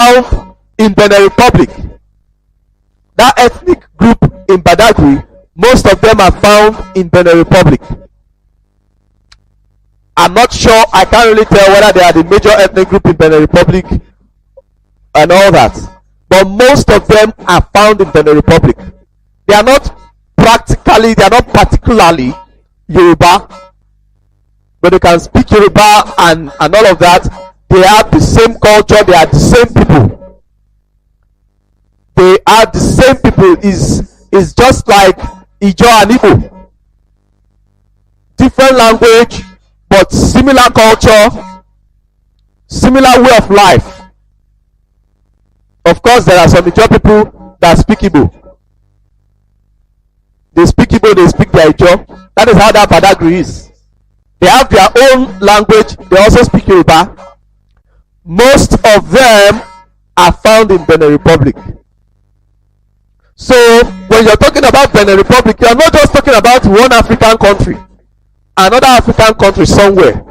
found in Benin Republic. That ethnic group in Badagry, most of them are found in Benin Republic. I'm not sure, I can't really tell whether they are the major ethnic group in Benin Republic and all that, but most of them are found in Benin Republic. They are not particularly Yoruba, but they can speak Yoruba and all of that. They have the same culture, they are the same people. They are the same people. Is just like Ijo and Igbo. Different language, but similar culture, similar way of life. Of course, there are some Ijo people that speak Igbo. They speak Igbo, they speak their Ijo. That is how that Badagry is. They have their own language, they also speak Yoruba. Most of them are found in Benin Republic. So when you're talking about Benin Republic, you're not just talking about one African country, another African country somewhere.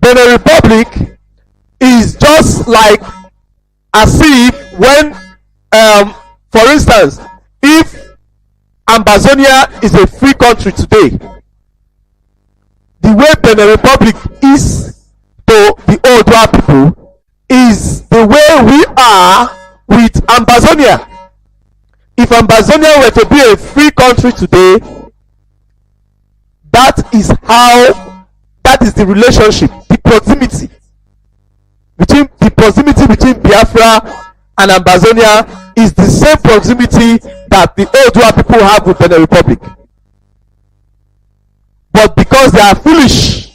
Benin Republic is just like as if when, for instance, if Ambazonia is a free country today, the way Benin Republic is to the Oodua people is the way we are with Ambazonia. If Ambazonia were to be a free country today, that is the relationship, the proximity between Biafra and Ambazonia is the same proximity that the Oodua people have with Benin Republic. But because they are foolish,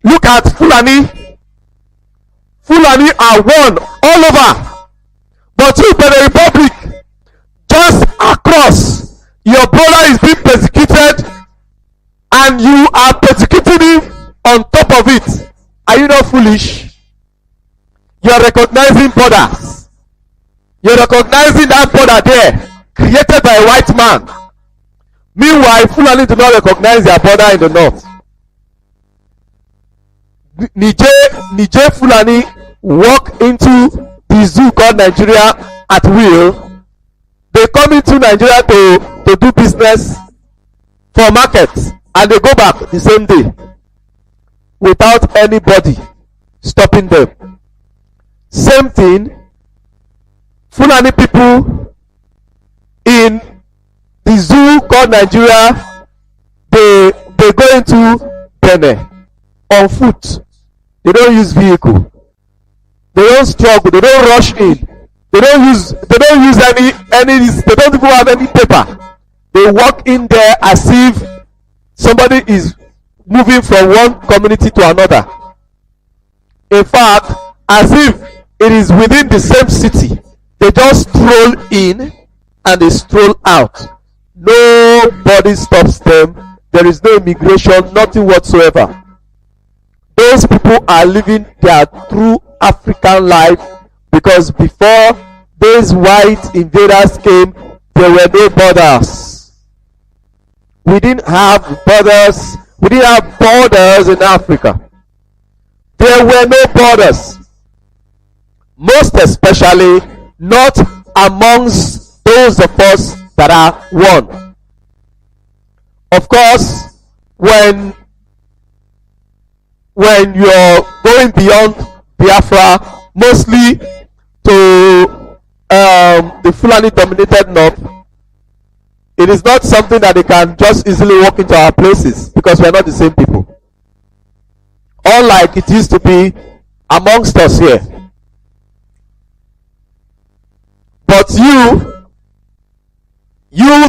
look at Fulani. Fulani are one all over. But you, Benin Republic, just across, your brother is being persecuted and you are persecuting him on top of it. Are you not foolish? You are recognizing borders. You are recognizing that border there, created by a white man. Meanwhile, Fulani do not recognize their border in the north. Niger Fulani walk into the zoo called Nigeria at will. They come into Nigeria to do business for markets, and they go back the same day without anybody stopping them. Same thing, Fulani people in the zoo called Nigeria, they go into Benin on foot. They don't use vehicle. They don't struggle. They don't rush in. They don't use any. They don't even have any paper. They walk in there as if somebody is moving from one community to another. In fact, as if it is within the same city. They just stroll in and they stroll out. Nobody stops them. There is no immigration, nothing whatsoever. Those people are living their true African life, because before these white invaders came, there were no borders. We didn't have borders. We didn't have borders in Africa. There were no borders. Most especially not amongst those of us that are one. Of course, when you're going beyond Biafra, mostly to the Fulani dominated north, it is not something that they can just easily walk into our places, because we are not the same people. Unlike it used to be amongst us here. But you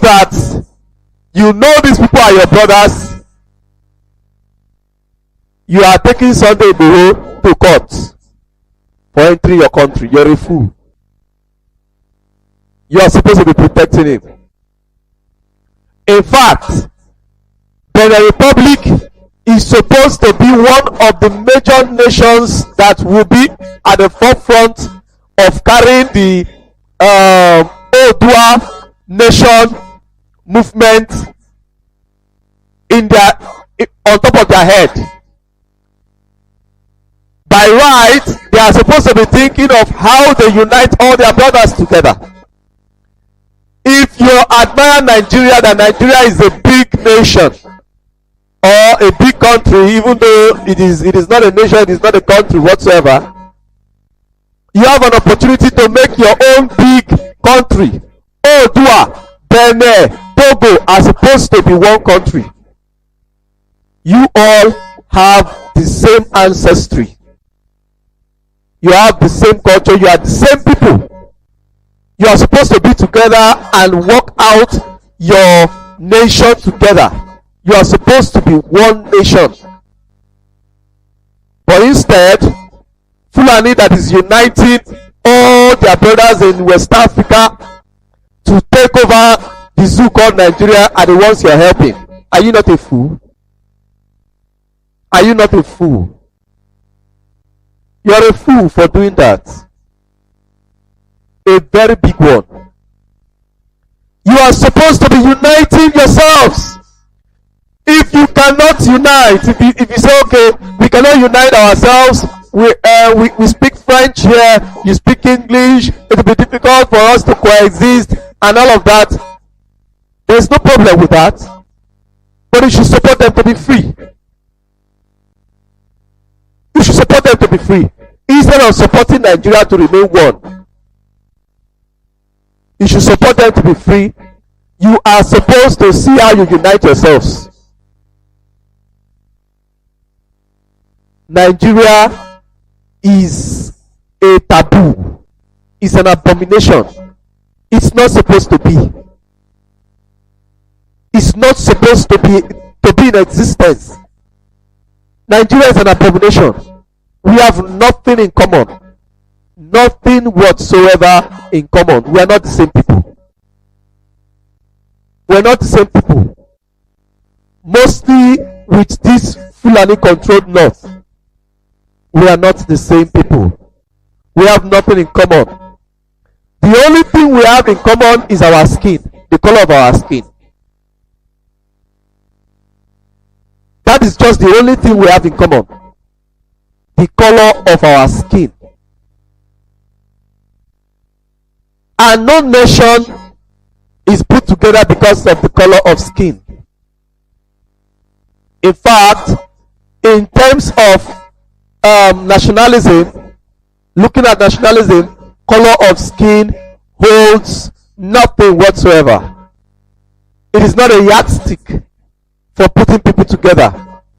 that you know these people are your brothers, you are taking Sunday Igboho to court for entering your country. You're a fool. You are supposed to be protecting him. In fact, Benin Republic is supposed to be one of the major nations that will be at the forefront of carrying the Oodua nation movement on top of their head. By right, they are supposed to be thinking of how they unite all their brothers together. If you admire Nigeria, that Nigeria is a big nation or a big country, even though it is not a nation, it is not a country whatsoever, you have an opportunity to make your own big country. Odua, Benin, Togo are supposed to be one country. You all have the same ancestry. You have the same culture. You are the same people. You are supposed to be together and work out your nation together. You are supposed to be one nation. But instead, Fulani that is uniting all their brothers in West Africa to take over the zoo called Nigeria are the ones you are helping. Are you not a fool? Are you not a fool? You are a fool for doing that. A very big one. You are supposed to be uniting yourselves. If you cannot unite, if you say, okay, we cannot unite ourselves, we speak French here, you speak English, it will be difficult for us to coexist and all of that. There is no problem with that. But you should support them to be free. You should support them to be free. Instead of supporting Nigeria to remain one, you should support them to be free. You are supposed to see how you unite yourselves. Nigeria is a taboo. It's an abomination. It's not supposed to be. It's not supposed to be in existence. Nigeria is an abomination. We have nothing in common. Nothing whatsoever in common. We are not the same people. We are not the same people. Mostly with this Fulani controlled north, we are not the same people. We have nothing in common. The only thing we have in common is our skin, the color of our skin. That is just the only thing we have in common. The color of our skin. And no nation is put together because of the color of skin. In fact, in terms of nationalism, looking at nationalism, color of skin holds nothing whatsoever. It is not a yardstick for putting people together.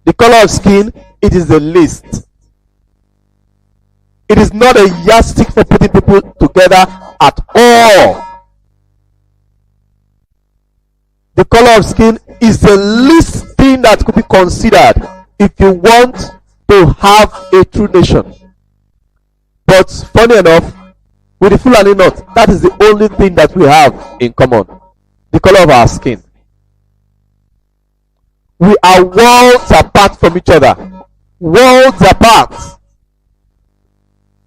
The color of skin, it is a list. It is not a yardstick for putting people together at all. The color of skin is the least thing that could be considered if you want to have a true nation. But funny enough, with the Fulani North, that is the only thing that we have in common. The color of our skin. We are worlds apart from each other. Worlds apart.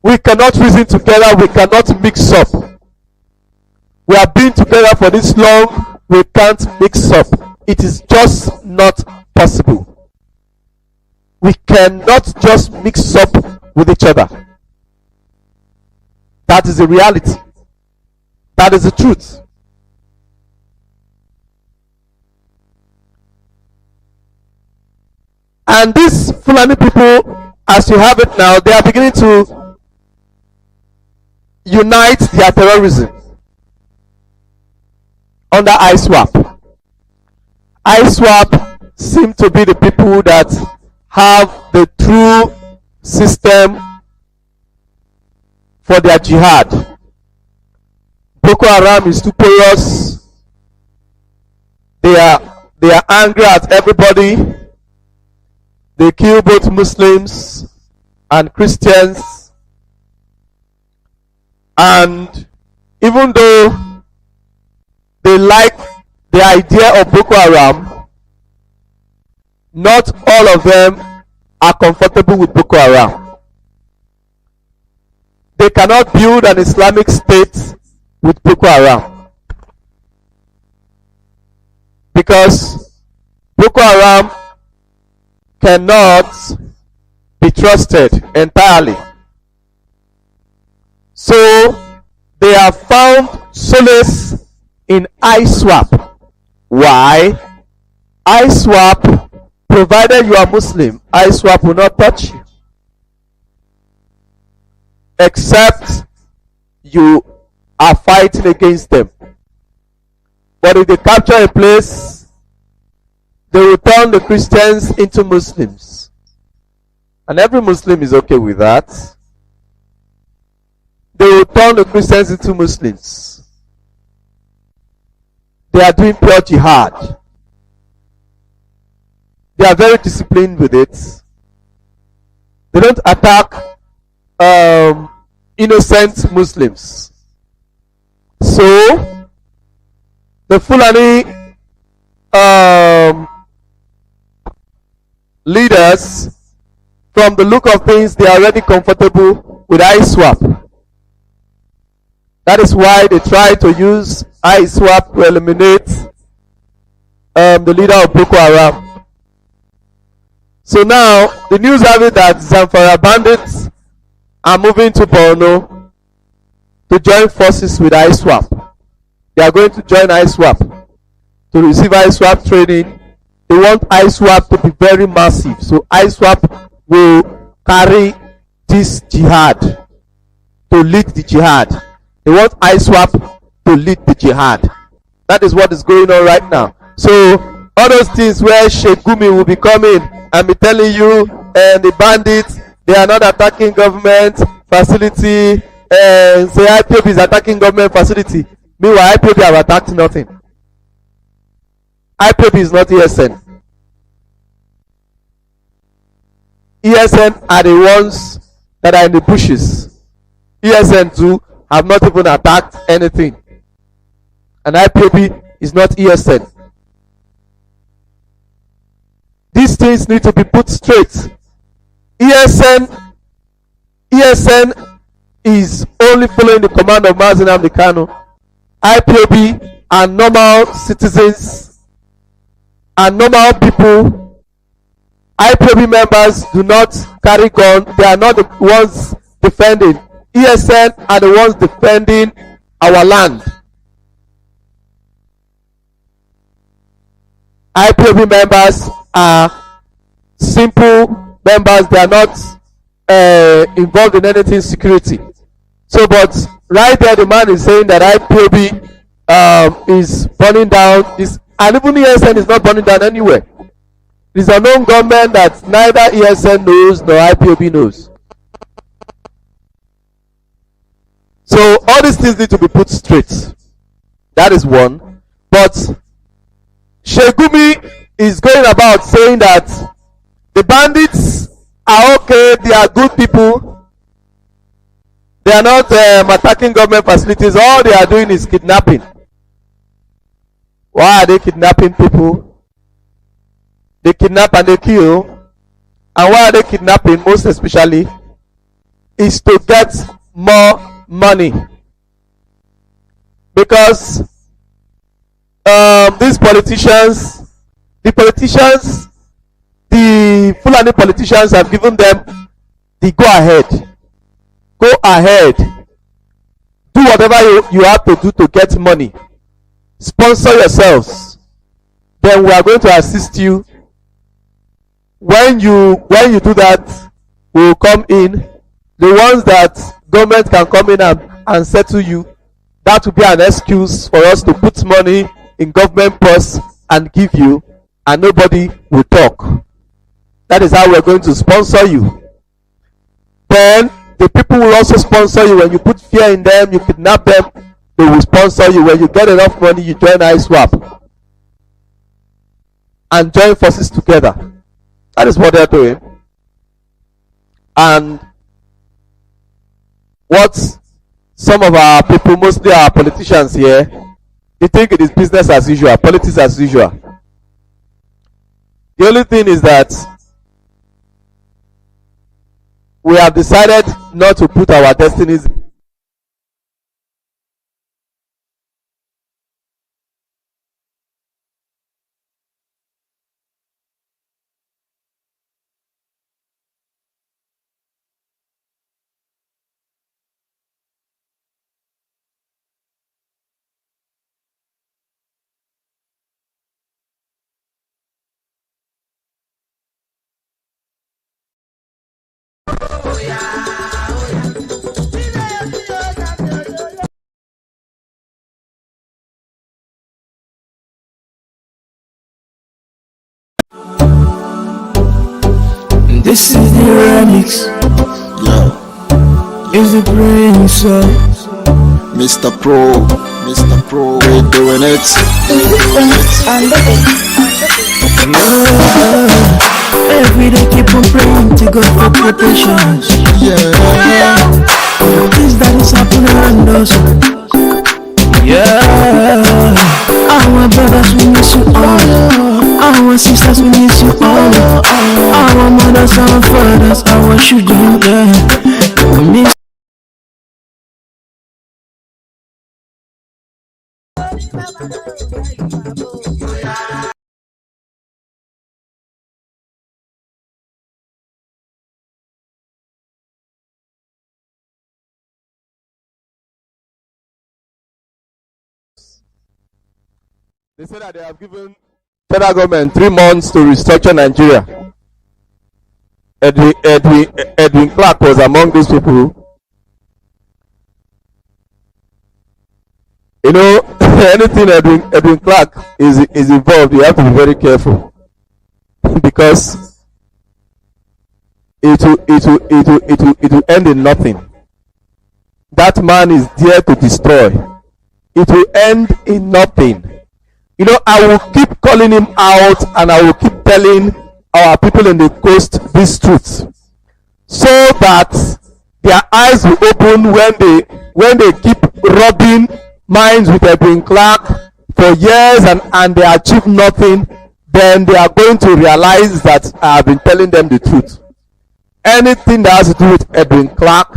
We cannot reason together. We cannot mix up. We have been together for this long. We can't mix up. It is just not possible. We cannot just mix up with each other. That is the reality. That is the truth. And these Fulani people, as you have it now, they are beginning to unite their terrorism under ISWAP. ISWAP seem to be the people that have the true system for their jihad. Boko Haram is too porous. They are angry at everybody. They kill both Muslims and Christians. And even though they like the idea of Boko Haram, not all of them are comfortable with Boko Haram. They cannot build an Islamic state with Boko Haram, because Boko Haram cannot be trusted entirely. So they have found solace in ISWAP. Why? ISWAP, provided you are Muslim, ISWAP will not touch you, except you are fighting against them. But if they capture a place, they will turn the Christians into Muslims. And every Muslim is okay with that. They will turn the Christians into Muslims. They are doing pure jihad. They are very disciplined with it. They don't attack innocent Muslims. So the Fulani leaders, from the look of things, they are already comfortable with ISWAP. That is why they try to use ISWAP to eliminate the leader of Boko Haram. So now the news have it that Zamfara bandits are moving to Borno to join forces with ISWAP. They are going to join ISWAP to receive ISWAP training. They want ISWAP to be very massive. So ISWAP will carry this jihad, to lead the jihad. They want ISWAP to lead the jihad. That is what is going on right now. So all those things where Sheikh Gumi will be coming and be telling you, the bandits, they are not attacking government facility, and say Ipob is attacking government facility. Meanwhile, Ipob have attacked nothing. Ipob is not ESN. ESN are the ones that are in the bushes. ESN too have not even attacked anything. And Ipob is not ESN. These things need to be put straight. ESN is only following the command of Mazi Tami Remi Kanu. Ipob are normal citizens and normal people. Ipob members do not carry gun. They are not the ones defending. ESN are the ones defending our land. Ipob members are simple members. They are not involved in anything security. So, but right there, the man is saying that IPOB is burning down this, and even ESN is not burning down anywhere. It is a known government that neither ESN knows nor IPOB knows. So all these things need to be put straight. That is one. But Sheikh Gumi is going about saying that the bandits are okay, they are good people. They are not attacking government facilities. All they are doing is kidnapping. Why are they kidnapping people? They kidnap and they kill. And why are they kidnapping? Most especially is to get more money. Because these politicians, the Fulani politicians have given them the go ahead. Go ahead. Do whatever you have to do to get money. Sponsor yourselves. Then we are going to assist you. When you do that, we will come in. The ones that government can come in and settle you, that will be an excuse for us to put money in government purse and give you, and nobody will talk. That is how we are going to sponsor you. Then the people will also sponsor you. When you put fear in them, you kidnap them, they will sponsor you. When you get enough money, you join ISWAP and join forces together. That is what they are doing. And what some of our people, mostly our politicians here, they think it is business as usual, politics as usual. The only thing is that we have decided not to put our destinies remix. Yeah. It's the brain, so Mr. Pro, we're doing it. Every day keep on praying to God for protection. Yeah. Things that is happening around us. Yeah. Our brothers, we miss you all. Our sisters, we miss you all. Our mothers, our fathers, our children, yeah. We miss. They say that they have given federal government 3 months to restructure Nigeria. Edwin Clark was among these people. You know, anything Edwin Clark is involved, you have to be very careful because it will end in nothing. That man is there to destroy. It will end in nothing. You know, I will keep calling him out and I will keep telling our people in the coast this truth so that their eyes will open when they keep rubbing minds with Edwin Clark for years and they achieve nothing. Then they are going to realize that I have been telling them the truth. Anything that has to do with Edwin Clark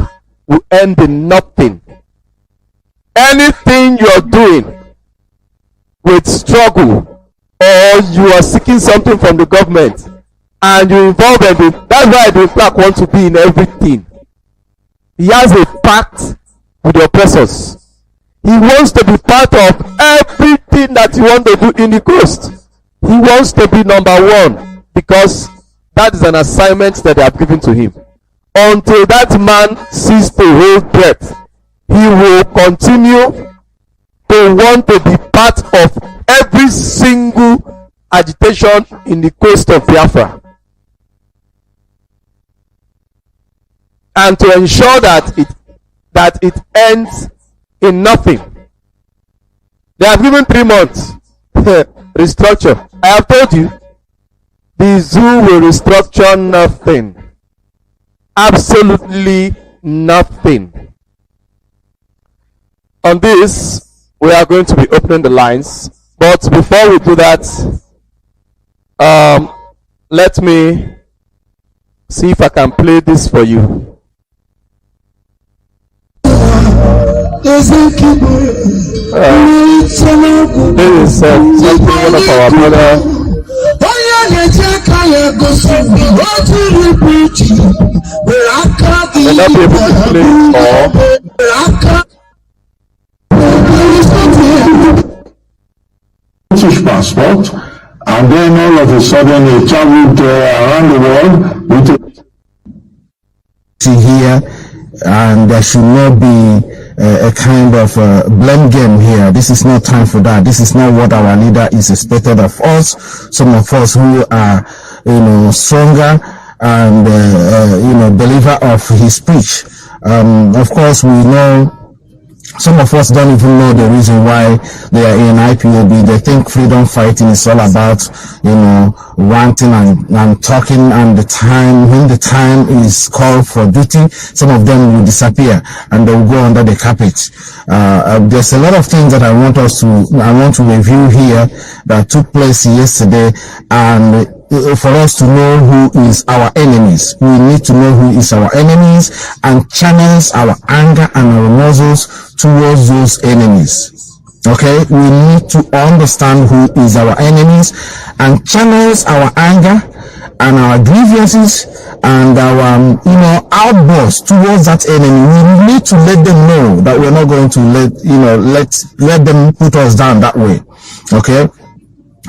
will end in nothing. Anything you're doing with struggle, or you are seeking something from the government and you involve Edwin, that's why Edwin Clark wants to be in everything. He has a pact with the oppressors. He wants to be part of everything that you want to do in the coast. He wants to be number one because that is an assignment that they have given to him. Until that man ceases to hold breath, he will continue to want to be part of every single agitation in the coast of Biafra, and to ensure that it ends in nothing. They have given 3 months restructure. I have told you the zoo will restructure nothing, absolutely nothing. On this we are going to be opening the lines, but before we do that, let me see if I can play this for you. This is something one of our brother. May not be able to play or British passport, and then all of a sudden he traveled around the world with here, and there should not be a kind of blame game here. This is not time for that. This is not what our leader is expected of us. Some of us who are, stronger and believer of his speech. Of course, we know. Some of us don't even know the reason why they are in IPOB. They think freedom fighting is all about, ranting and talking, and when the time is called for duty, some of them will disappear and they will go under the carpet. There's a lot of things that I want to review here that took place yesterday, and for us to know who is our enemies, we need to know who is our enemies and channels our anger and our muzzles towards those enemies. Okay, we need to understand who is our enemies and channels our anger and our grievances and our outbursts towards that enemy. We need to let them know that we're not going to let them put us down that way. Okay.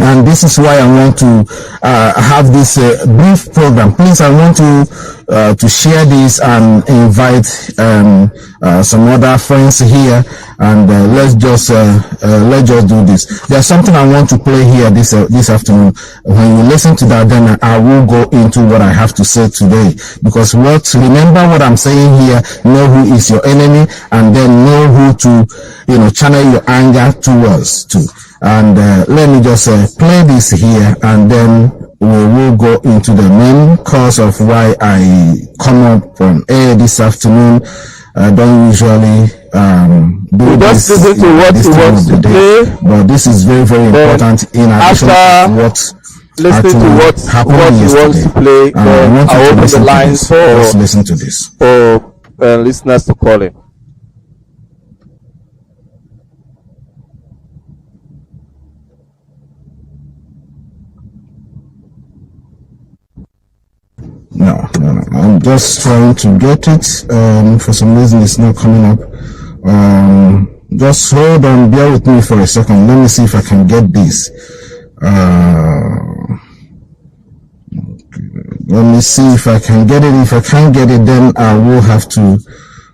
And this is why I want to have this brief program. Please, I want to share this and invite some other friends here, and let's just do this. There's something I want to play here this afternoon. When you listen to that, then I will go into what I have to say today. Because remember what I'm saying here. Know who is your enemy, and then know who to channel your anger towards to. And let me just play this here, and then we will go into the main cause of why I come up on air this afternoon. I don't usually do this listen to what he wants to play, but this is very, very important in addition to what listening to what he wants to play. I open the lines for listen to this for listeners to call in. No. I'm just trying to get it. For some reason, it's not coming up. Just hold on, bear with me for a second. Let me see if I can get this. Let me see if I can get it. If I can't get it, then I will have to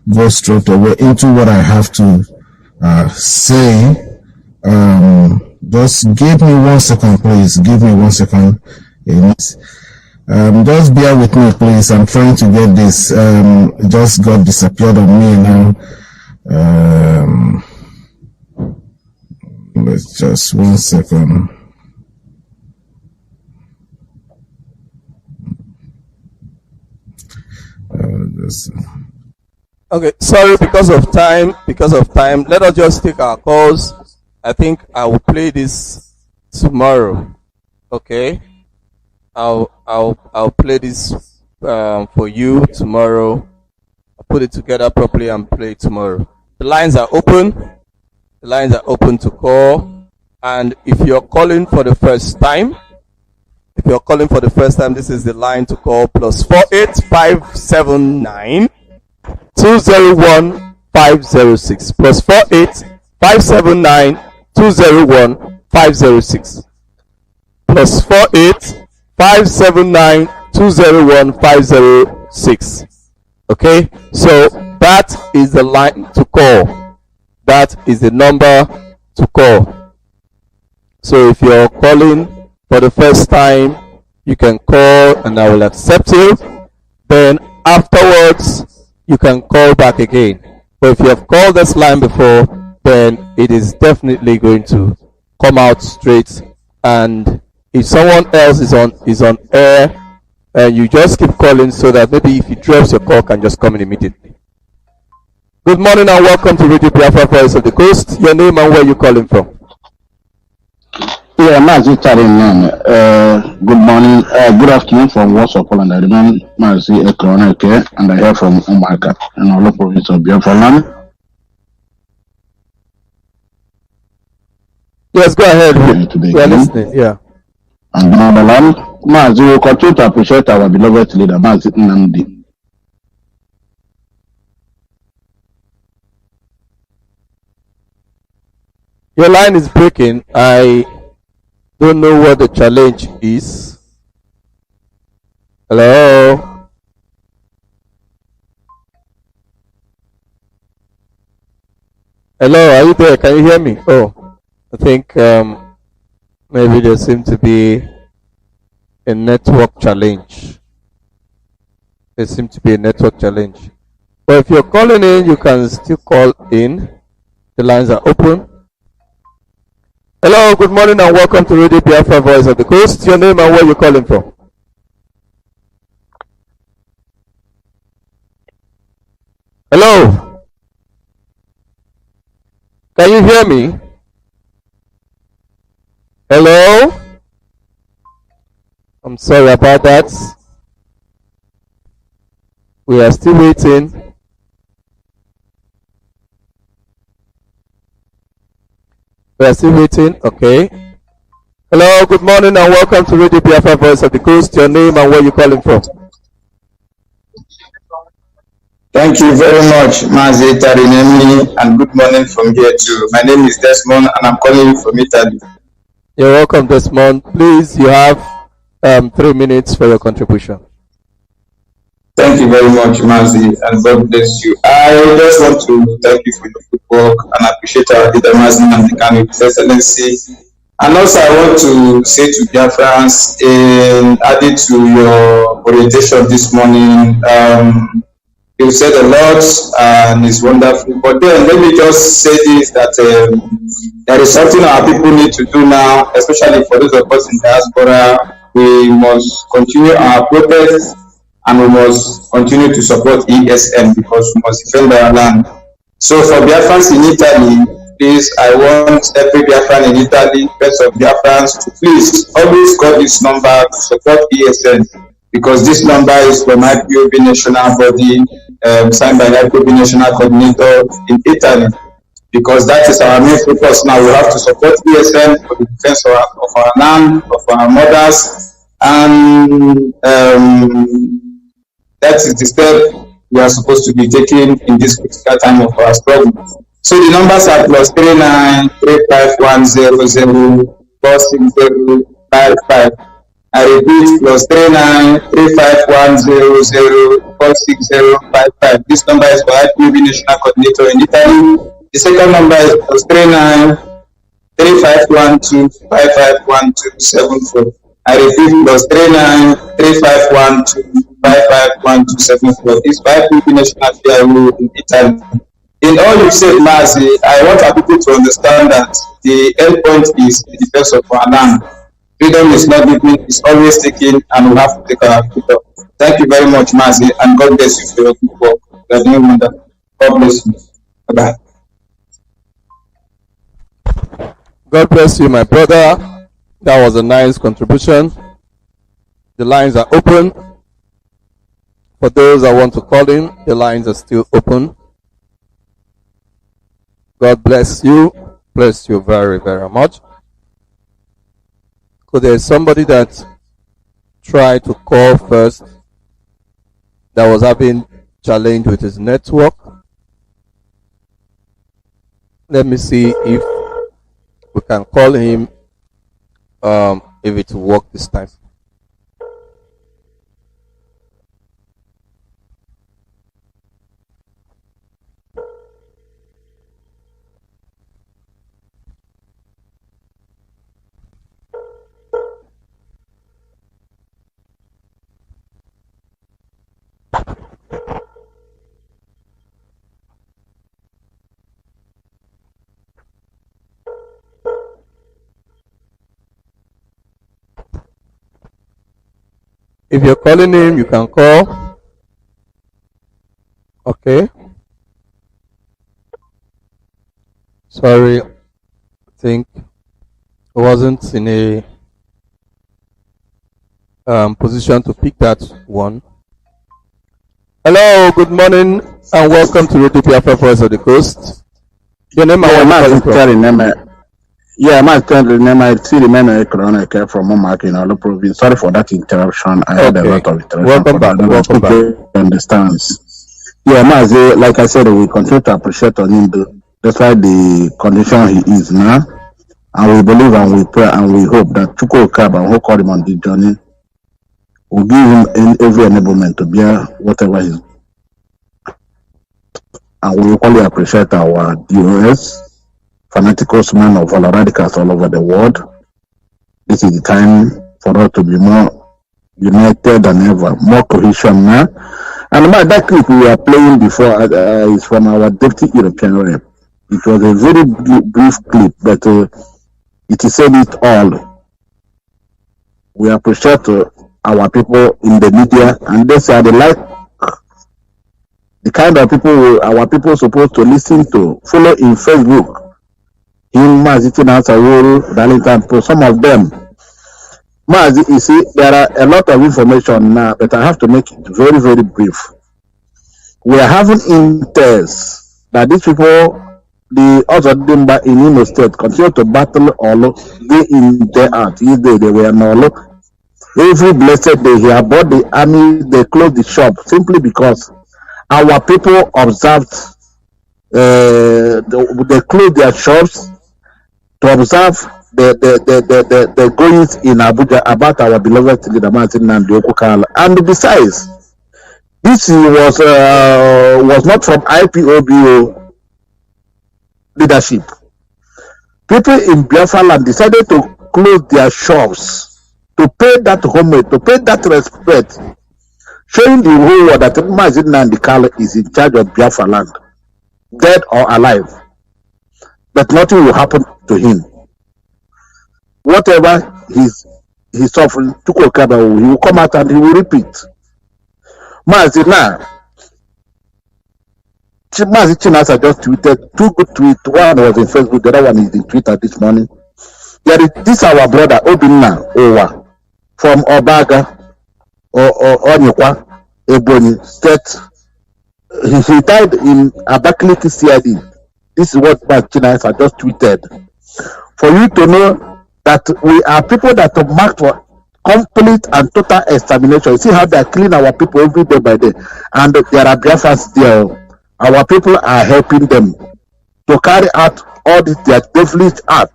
go straight away into what I have to say. Just give me 1 second, please. Give me 1 second. Just bear with me, please. I'm trying to get this. It just got disappeared on me now. Let's just 1 second. Okay, sorry, because of time. Let us just take our calls. I think I will play this tomorrow. Okay. I'll play this for you tomorrow. I'll put it together properly and play it tomorrow. The lines are open. The lines are open to call. And if you're calling for the first time, this is the line to call: +48 579 201 506. +48 579 201 506. +48 579 201 506. Okay, so that is the line to call. That is the number to call. So if you're calling for the first time, you can call and I will accept you. Then afterwards, you can call back again. But if you have called this line before, then it is definitely going to come out straight. And if someone else is on air, you just keep calling so that maybe if he drops your call, can just come in immediately. Good morning and welcome to Radio Biafra, Voice of the Coast. Your name and where you calling from? Yeah, Mazi Tami Remi. Good morning, good afternoon from Warsaw, Poland. I remain Mazi Tami, and I hear from Umaka in all the province of Biafra. Yes, go ahead. We are listening. Yeah. And Mazi, we continue to appreciate our beloved leader, Mazi NNAMDI'S. Your line is breaking. I don't know what the challenge is. Hello? Hello, are you there? Can you hear me? Oh, I think maybe there seems to be a network challenge. But if you're calling in, you can still call in. The lines are open. Hello, good morning and welcome to Radio Biafra, Voice of the Coast. Your name and where you're calling from? Hello? Can you hear me? Hello? I'm sorry about that. We are still waiting. Okay. Hello, good morning and welcome to Radio Biafra, Voice of the Coast. Your name and where you calling from? Thank you very much, Mazi Tami Remi, and good morning from here too. My name is Desmond and I'm calling you from Italy. You're welcome, Desmond. Please, you have 3 minutes for your contribution. Thank you very much, Mazi, and God bless you. I just want to thank you for your good work and appreciate our leader, Mazi Tami Remi, His Excellency. And also, I want to say to Biafrans, in adding to your orientation this morning, you said a lot and it's wonderful. But then let me just say this, that there is something our people need to do now, especially for those of us in diaspora. We must continue our protest and we must continue to support ESN because we must defend our land. So for Biafrans in Italy, please, I want every Biafran in Italy, best of Biafrans, to please always call this number to support ESN, because this number is from IPOB national body, signed by IPOB national coordinator in Italy, because that is our main focus now. We have to support ESN for the defense of our land, of our mothers, and that is the step we are supposed to be taking in this critical time of our struggle. So the numbers are +39 3510 46055. I repeat, +39 3510 46055. This number is for IPOB national coordinator in Italy. The second number is +39 3512 551274. I repeat, +39 3512 551274. It's for IPOB national PIO in Italy. In all you said, Mazi, I want our people to understand that the end point is the defense of our land. Freedom is not given, it's always taken, and we have to take our freedom. Thank you very much, Mazi, and God bless you for your good work. God bless you. Bye-bye. God bless you, my brother. That was a nice contribution. The lines are open. For those that want to call in, the lines are still open. God bless you. Bless you very, very much. So there's somebody that tried to call first that was having challenge with his network. Let me see if we can call him, if it will work this time. If you're calling him, you can call. Okay. Sorry, I think I wasn't in a position to pick that one. Hello, good morning, and welcome to Radio Biafra Voice of the Coast. Your name and Mazi Tami Remi. Yeah, Mazi Tami Remi. I still remember Corona from Omaka in Olo province. Sorry for that interruption. I had a lot of interruption. Welcome back. Welcome back. Understands. Yeah, Mazi, like I said, we continue to appreciate on him. That's why the condition he is now. And we believe and we pray and we hope that Chuko Okab and who called him on the journey will give him every enablement to bear whatever he's. And we equally appreciate our DOS, fanatical men of all radicals all over the world. This is the time for us to be more united than ever, more cohesion now. And that clip we were playing before is from our Deputy European Rep. It was a very brief clip, but it said it all. We appreciate our people in the media, and they say they like the kind of people our people are supposed to listen to, follow in Facebook. In Mazi Tami, some of them. Mazi, you see, there are a lot of information now, but I have to make it very, very brief. We are having intel that these people, the other Dimba in Imo State, continue to battle all day in, day out. They were no. Every blessed day here, but the army, they closed the shop simply because our people observed, they closed their shops to observe the goings in Abuja about our beloved leader Mazi NNAMDI'S. And besides, this was not from IPOB leadership. People in Biafra land decided to close their shops to pay that homage, to pay that respect, showing the whole world that Mazi NNAMDI'S is in charge of Biafra land, dead or alive. But nothing will happen to him. Whatever he's suffering, he will come out and he will repeat. Mazi Chinasa just tweeted 2 good tweets. One was in Facebook, the other one is in Twitter this morning. There is this our brother Obinna Owa from Obaga or Onyekwa Ebonyi State. He died in Abakaliki CID. This is what Mazi Chinasa just tweeted. For you to know that we are people that are marked for complete and total extermination. You see how they are killing our people every day by day, and there are Biafrans there. Our people are helping them to carry out all this their devilish act.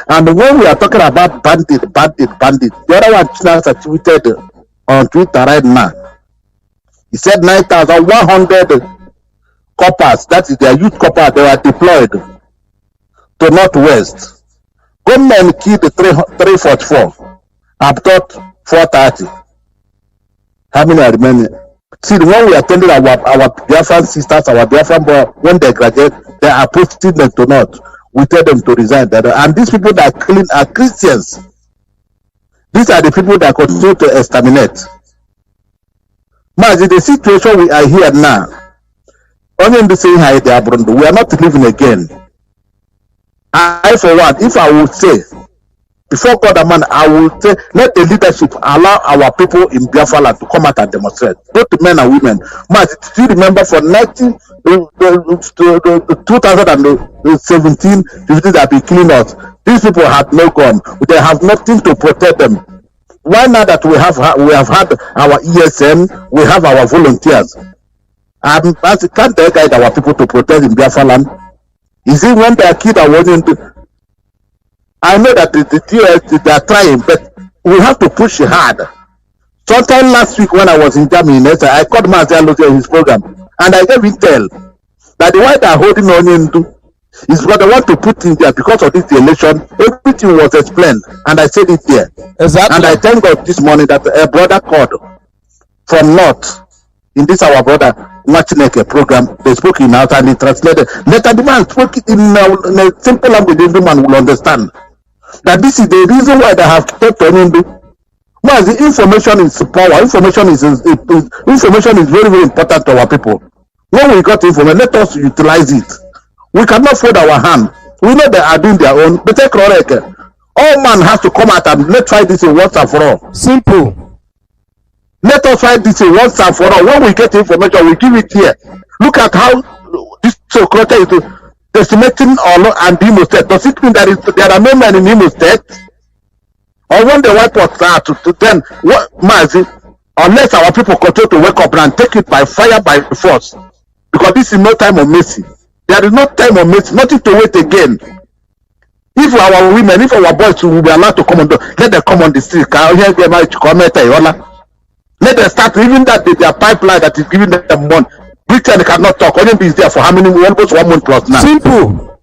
And when we are talking about bandit, the other one Chinasa tweeted on Twitter right now. He said 9,100 coppers, that is their youth coppers, they were deployed to Northwest. Government killed 344, abduct 430. How many are remaining? See, when we are telling our Biafran sisters, our Biafran boys, when they graduate, they are posting them to North. We tell them to resign. And these people that are killing are Christians. These are the people that continue to exterminate. Mazi, the situation we are here now, only the saying how they are Brundo, we are not living again. I, for one, if I would say, before God and man, I will say, let the leadership allow our people in Biafra land to come out and demonstrate, both men and women. Mazi, do you remember for 2017, they have been killing us. These people have no gun. They have nothing to protect them. Why now that we have had our ESM, we have our volunteers? Can't they guide our people to protect in Biafra land? Is it when they are killed or wasn't? I know that the TS, they are trying, but we have to push hard. Sometime last week when I was in Germany, I called Mazi in his program, and I gave him tell that the way they are holding on into is what they want to put in there because of this election. Everything was explained, and I said it there. Exactly. And I thank God this morning that a brother called from North in this our brother Machineke program. They spoke in out and he translated. Later the man spoke in a simple language the man will understand. That this is the reason why they have kept on do. Well, the information is power. Information is very, very important to our people. When we got information, let us utilize it. We cannot fold our hand. We know they are doing their own. But take all man has to come out and let's try this in once and for all. Simple. Let us try this in once and for all. When we get information, we give it here. Look at how this Socrates is decimating all and Imo State. Does it mean that there are no men in Imo State? Or when they wipe us out, then what, Mazi, unless our people continue to wake up and take it by fire, by force, because this is no time of mercy. There is no time of mercy, nothing to wait again. If our women, if our boys will be allowed to come on, let them come on the street. Let them start, even that their pipeline that is giving them money. Britain cannot talk. Only is there for how many? Almost 1 month plus now. Simple.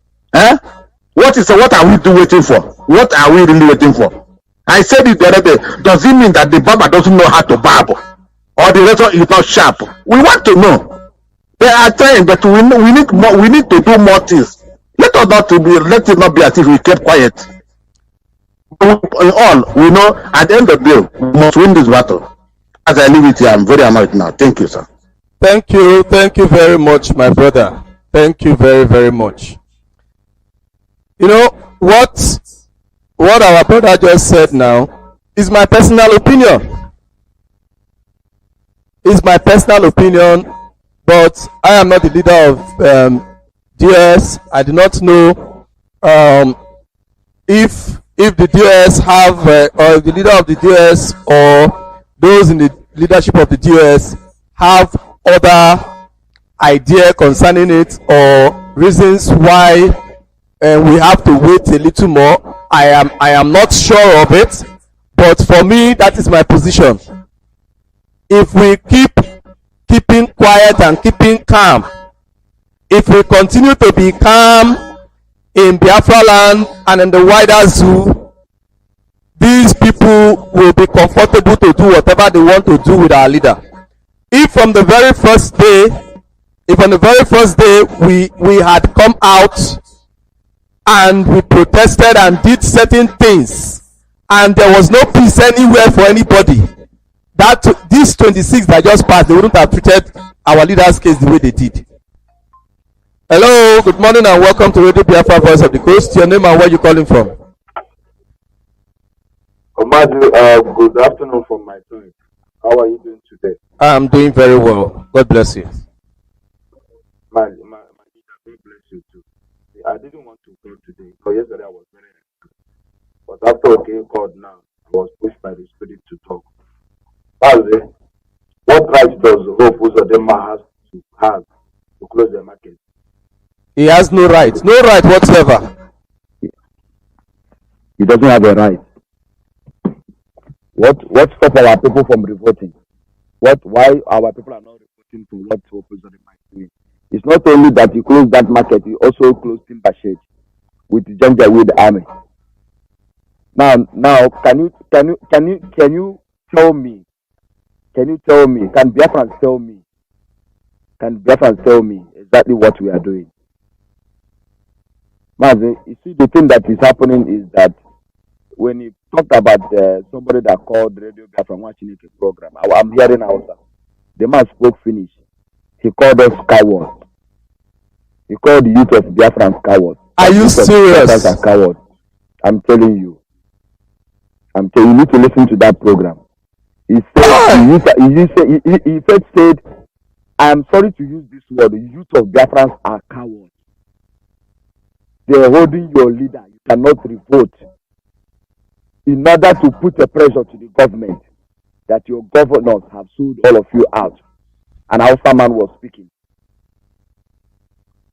What are we waiting for? What are we really waiting for? I said it the other day. Does it mean that the barber doesn't know how to barb, or the rest is not sharp? We want to know. They are trying, but we need more. We need to do more things. Let it not be as if we kept quiet. In all, we know at the end of the day we must win this battle. As I leave it here, I'm very annoyed now. Thank you, sir. Thank you very much, my brother. Thank you very, very much. You know what our brother just said now is my personal opinion. It's my personal opinion, but I am not the leader of DS. I do not know if the DS have or the leader of the DS or those in the leadership of the DS have other idea concerning it or reasons why we have to wait a little more. I am not sure of it, but for me that is my position. If we keeping quiet and keeping calm, if we continue to be calm in Biafra land and in the wider zoo, these people will be comfortable to do whatever they want to do with our leader. If on the very first day we had come out and we protested and did certain things and there was no peace anywhere for anybody, that these 26 that just passed, they wouldn't have treated our leader's case the way they did. Hello, good morning and welcome to Radio Biafra Voice of the Coast. Your name and where you calling from? Mazi, good afternoon from my side. How are you doing today? I'm doing very well. God bless you. My God bless you too. I didn't want to call today because yesterday I was very angry. But after okay called now, I was pushed by the spirit to talk. Mazi, what right does Hope Uzodinma have to close the market? He has no right whatsoever. He doesn't have a right. What stop our people from revolting? Why our people are not revolting for what Hope Uzodinma is doing? It's not only that he closed that market, he also closed Timber Shade with the Janjaweed army. Now, can you tell me? Can Biafrans tell me? Can Biafrans tell me exactly what we are doing? Mazi, you see, the thing that is happening is that when he talked about somebody that called Radio Biafra watching a program, I'm hearing Hausa. The man spoke Finnish. He called us cowards. He called the youth of Biafrans cowards. Are you serious? Are cowards. I'm telling you. You need to listen to that program. He said, he said, I am sorry to use this word, the youth of Biafrans are cowards. They are holding your leader. You cannot revolt in order to put a pressure to the government that your governors have sold all of you out. And Hausa man was speaking.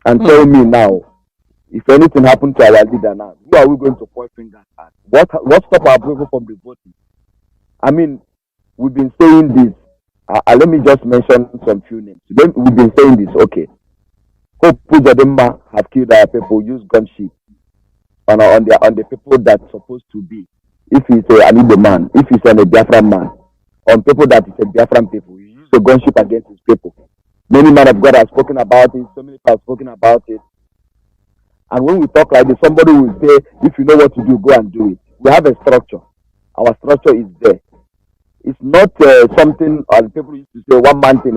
And tell me now, if anything happened to our leader now, who are we going to point fingers at? What stop our people from revolting? I mean, we've been saying this. Let me just mention some few names. We've been saying this, okay. Hope Uzodinma have killed our people, use gunship on the people that's supposed to be. If he's an Igbo man, if he's a Biafran man, on people that is a Biafran people, you use the gunship against his people. Many men of God have spoken about it, so many people have spoken about it. And when we talk like this, somebody will say, if you know what to do, go and do it. We have a structure. Our structure is there. It's not something people used to say one man thing.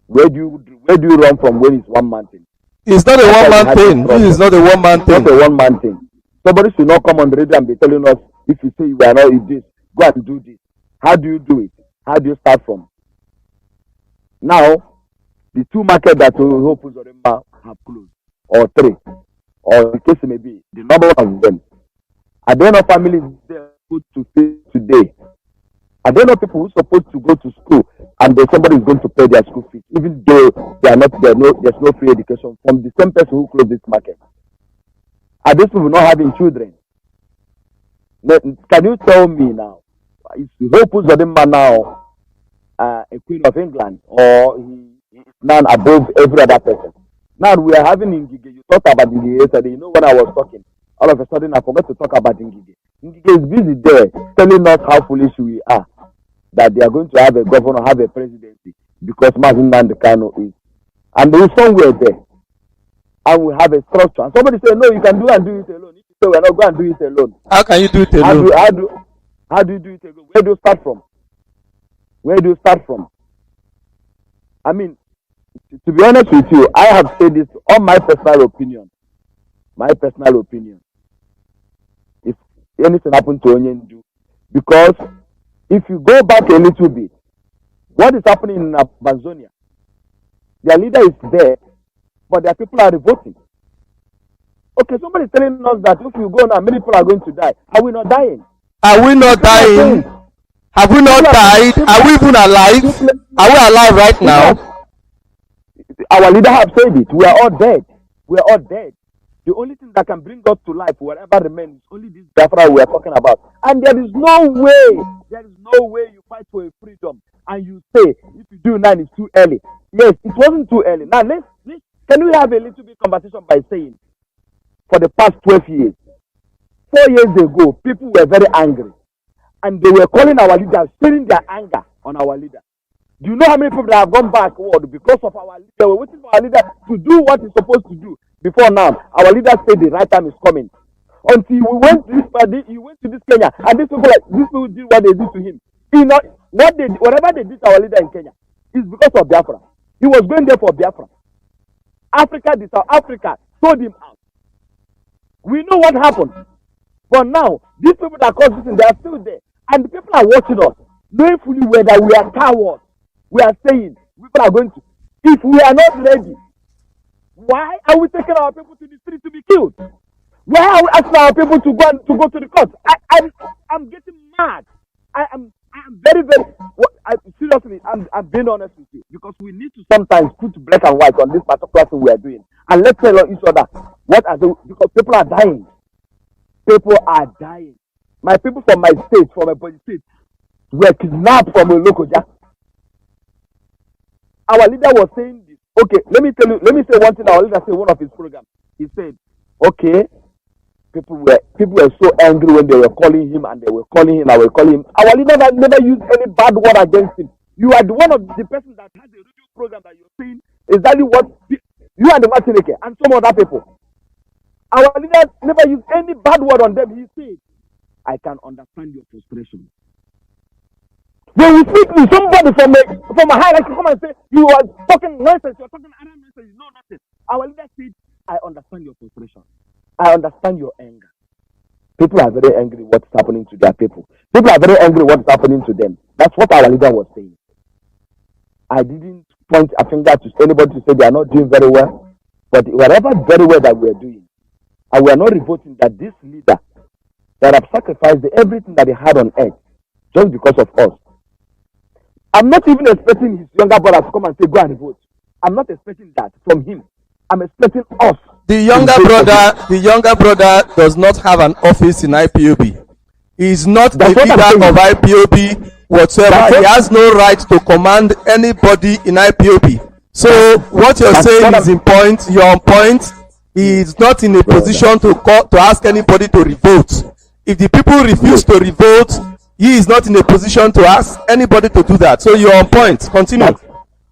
Where do you run from when it's one man thing? It's not a one man thing. This is not a one man thing. It's not a one man thing. Somebody should not come on the radio and be telling us, if you say you are not in this, go and do this. How do you do it? How do you start from? Now, the two markets that Hope Uzodinma have closed, or three, or the case may be, the number of them. Are there no families there good to stay today? Are there no people who are supposed to go to school and then somebody is going to pay their school fees, even though they are not there? There's no free education from the same person who closed this market. Are these people not having children? Can you tell me now? Is Hope Uzodinma now a queen of England, or he is now above every other person? Now we are having Ngige. You talked about Ngige yesterday. You know when I was talking, all of a sudden I forgot to talk about Ngige. Ngige is busy there telling us how foolish we are, that they are going to have a governor, have a presidency, because Mazi Kanu is. And there is somewhere there. And we have a structure. And somebody say, no, you can do it alone. If you say we're not going to do it alone. How can you do it alone? How do you do it alone? Where do you start from? I mean, to be honest with you, I have said this on my personal opinion. If anything happened to Onyendu, because if you go back a little bit, what is happening in Amazonia? Their leader is there, but their people are revolting. Okay, somebody is telling us that if you go now, many people are going to die. Are we not dying? Are we not dying? Have we not died? Are we even alive? Are we alive right now? Our leader have said it. We are all dead. The The only thing that can bring us to life, whatever remains, is only this Biafra we are talking about. And there is no way you fight for a freedom and you say if you do now it's too early. Yes, it wasn't too early. Now let's can we have a little bit conversation by saying for the past 12 years, 4 years ago, people were very angry and they were calling our leaders, sharing their anger on our leader. Do you know how many people that have gone backward because of our leader? They were waiting for our leader to do what he's supposed to do. Before now, our leader said the right time is coming. Until we went to this party, he went to this Kenya, and these people did what they did to him. You know whatever they did to our leader in Kenya is because of Biafra. He was going there for Biafra. South Africa sold him out. We know what happened. But now, these people that caused this, they are still there, and the people are watching us, knowing fully well that we are cowards. We are saying people are going to. If we are not ready, why are we taking our people to the street to be killed? Why are we asking our people to go to the court? I'm getting mad. I'm very seriously. I'm being honest with you, because we need to sometimes put black and white on this particular thing we are doing, and let's tell each other what are the, because people are dying. People are dying. My people from my state, from my body state, were kidnapped from a local jail. Our leader was saying this. Okay, let me say one thing. Our leader said one of his programs. He said, okay, people were so angry when they were calling him, and they were calling him. Our leader never used any bad word against him. You are the one of the person that has a radio program that you're saying exactly what you and the Martineke and some other people. Our leader never used any bad word on them. He said, I can understand your frustration. When we speak to somebody from a hierarchy come and say, you are talking nonsense, you are talking Arab nonsense, you know nothing. Our leader said, I understand your frustration. I understand your anger. People are very angry what's happening to their people. People are very angry what's happening to them. That's what our leader was saying. I didn't point a finger to anybody to say they are not doing very well. But whatever very well that we are doing, and we are not revolting that this leader that have sacrificed everything that they had on earth just because of us. I'm not even expecting his younger brother to come and say, go and vote. I'm not expecting that from him. I'm expecting us. The younger brother does not have an office in IPOB. He is not the leader of IPOB whatsoever. He has no right to command anybody in IPOB. So what you're saying is in point. You're on point. He is not in a position to ask anybody to revote. If the people refuse to revote, he is not in a position to ask anybody to do that. So you're on point. Continue.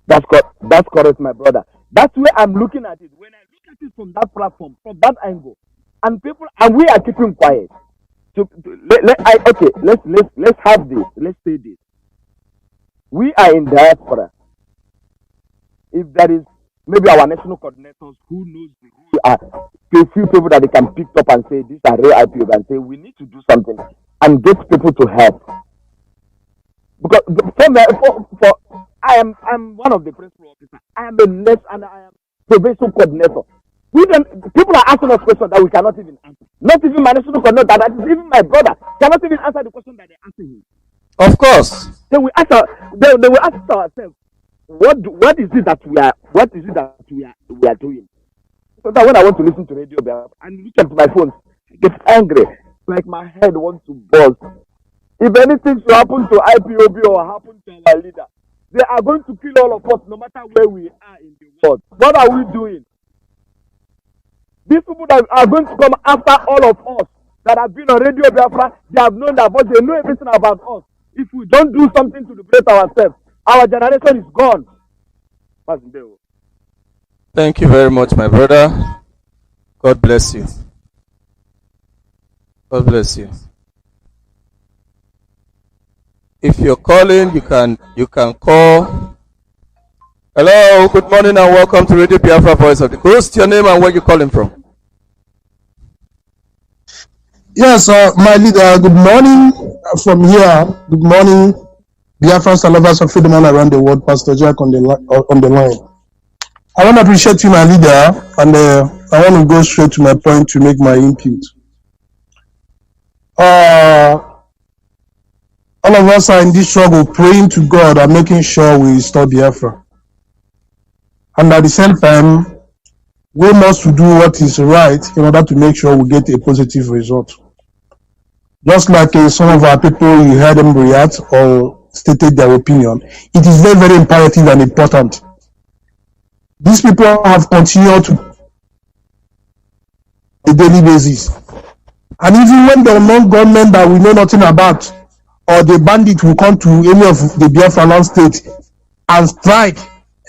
That's correct, my brother. That's where I'm looking at it. When I look at it from that platform, from that angle, and we are keeping quiet. Let's have this. Let's say this. We are in diaspora. If there is maybe our national coordinators who are a few people that they can pick up and say these are real IPOB and say we need to do something and get people to help. Because I'm one of the principal officers. I am a nurse and I am probation coordinator. People are asking us questions that we cannot even answer. Not even my national coordinator, that is even my brother cannot even answer the question that they're asking him. Of course. Then we will ask ourselves, what is it that we are doing? So that when I want to listen to radio and look at my phone, I get angry, like my head wants to burst. If anything should happen to IPOB or happen to our leader, they are going to kill all of us, no matter where we are in the world. What are we doing? These people that are going to come after all of us that have been on Radio Biafra, they have known that, but they know everything about us. If we don't do something to liberate ourselves, our generation is gone. Thank you very much, my brother. God bless you. God bless you. If you're calling, you can call. Hello, good morning and welcome to Radio Biafra Voice of the Coast. Your name and where you're calling from? Yes, my leader, good morning from here. Good morning, Biafrans and lovers of freedom all around the world. Pastor Jack on the line. I want to appreciate you, my leader, and I want to go straight to my point to make my input. All of us are in this struggle, praying to God and making sure we stop Biafra. And at the same time, we must do what is right in order to make sure we get a positive result. Just like some of our people, you heard them react or stated their opinion, it is very, very imperative and important. These people have continued to a daily basis. And even when the non-government that we know nothing about or the bandit will come to any of the Biafra land state and strike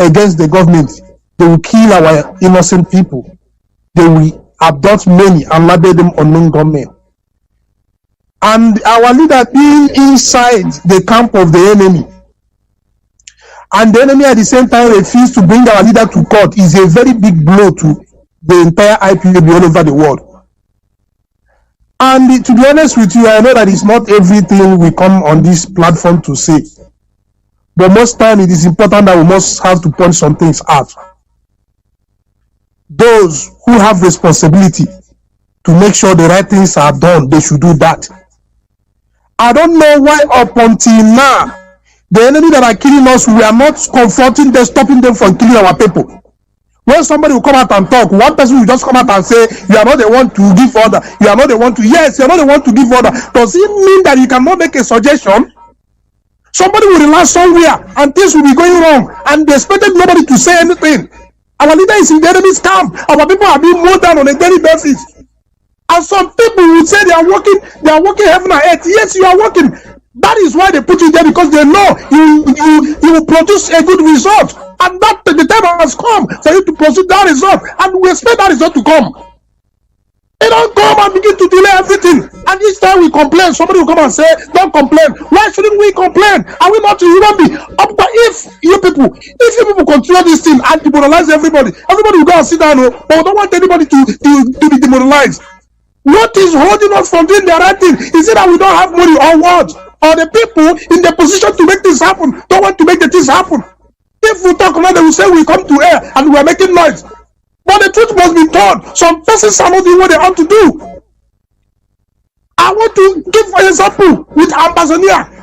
against the government, they will kill our innocent people. They will abduct many and label them unknown government. And our leader being inside the camp of the enemy, and the enemy at the same time refused to bring our leader to court, is a very big blow to the entire IPOB all over the world. And to be honest with you, I know that it's not everything we come on this platform to say, but most time it is important that we must have to point some things out. Those who have responsibility to make sure the right things are done, they should do that. I don't know why up until now, the enemy that are killing us, we are not confronting them, stopping them from killing our people. When somebody will come out and talk, one person will just come out and say, you are not the one to give order. You are not the one to, yes, you are not the one to give order. Does it mean that you cannot make a suggestion? Somebody will relax somewhere and things will be going wrong and they expected nobody to say anything. Our leader is in the enemy's camp. Our people are being mowed down on a daily basis. And some people will say they are working heaven and earth. Yes, you are working. That is why they put you there, because they know you will produce a good result. And that the time has come for you to produce that result. And we expect that result to come. They don't come and begin to delay everything. And each time we complain, somebody will come and say, don't complain. Why shouldn't we complain? Are we not human beings? But if you people continue this thing and demoralize everybody will go and sit down, but we don't want anybody to be demoralized. What is holding us from doing the right thing? Is it that we don't have money or what? Or the people in the position to make this happen don't want to make the things happen? If we talk about it, they will say we come to air and we are making noise. But the truth must be told. Some persons are not doing what they ought to do. I want to give an example with Ambazania.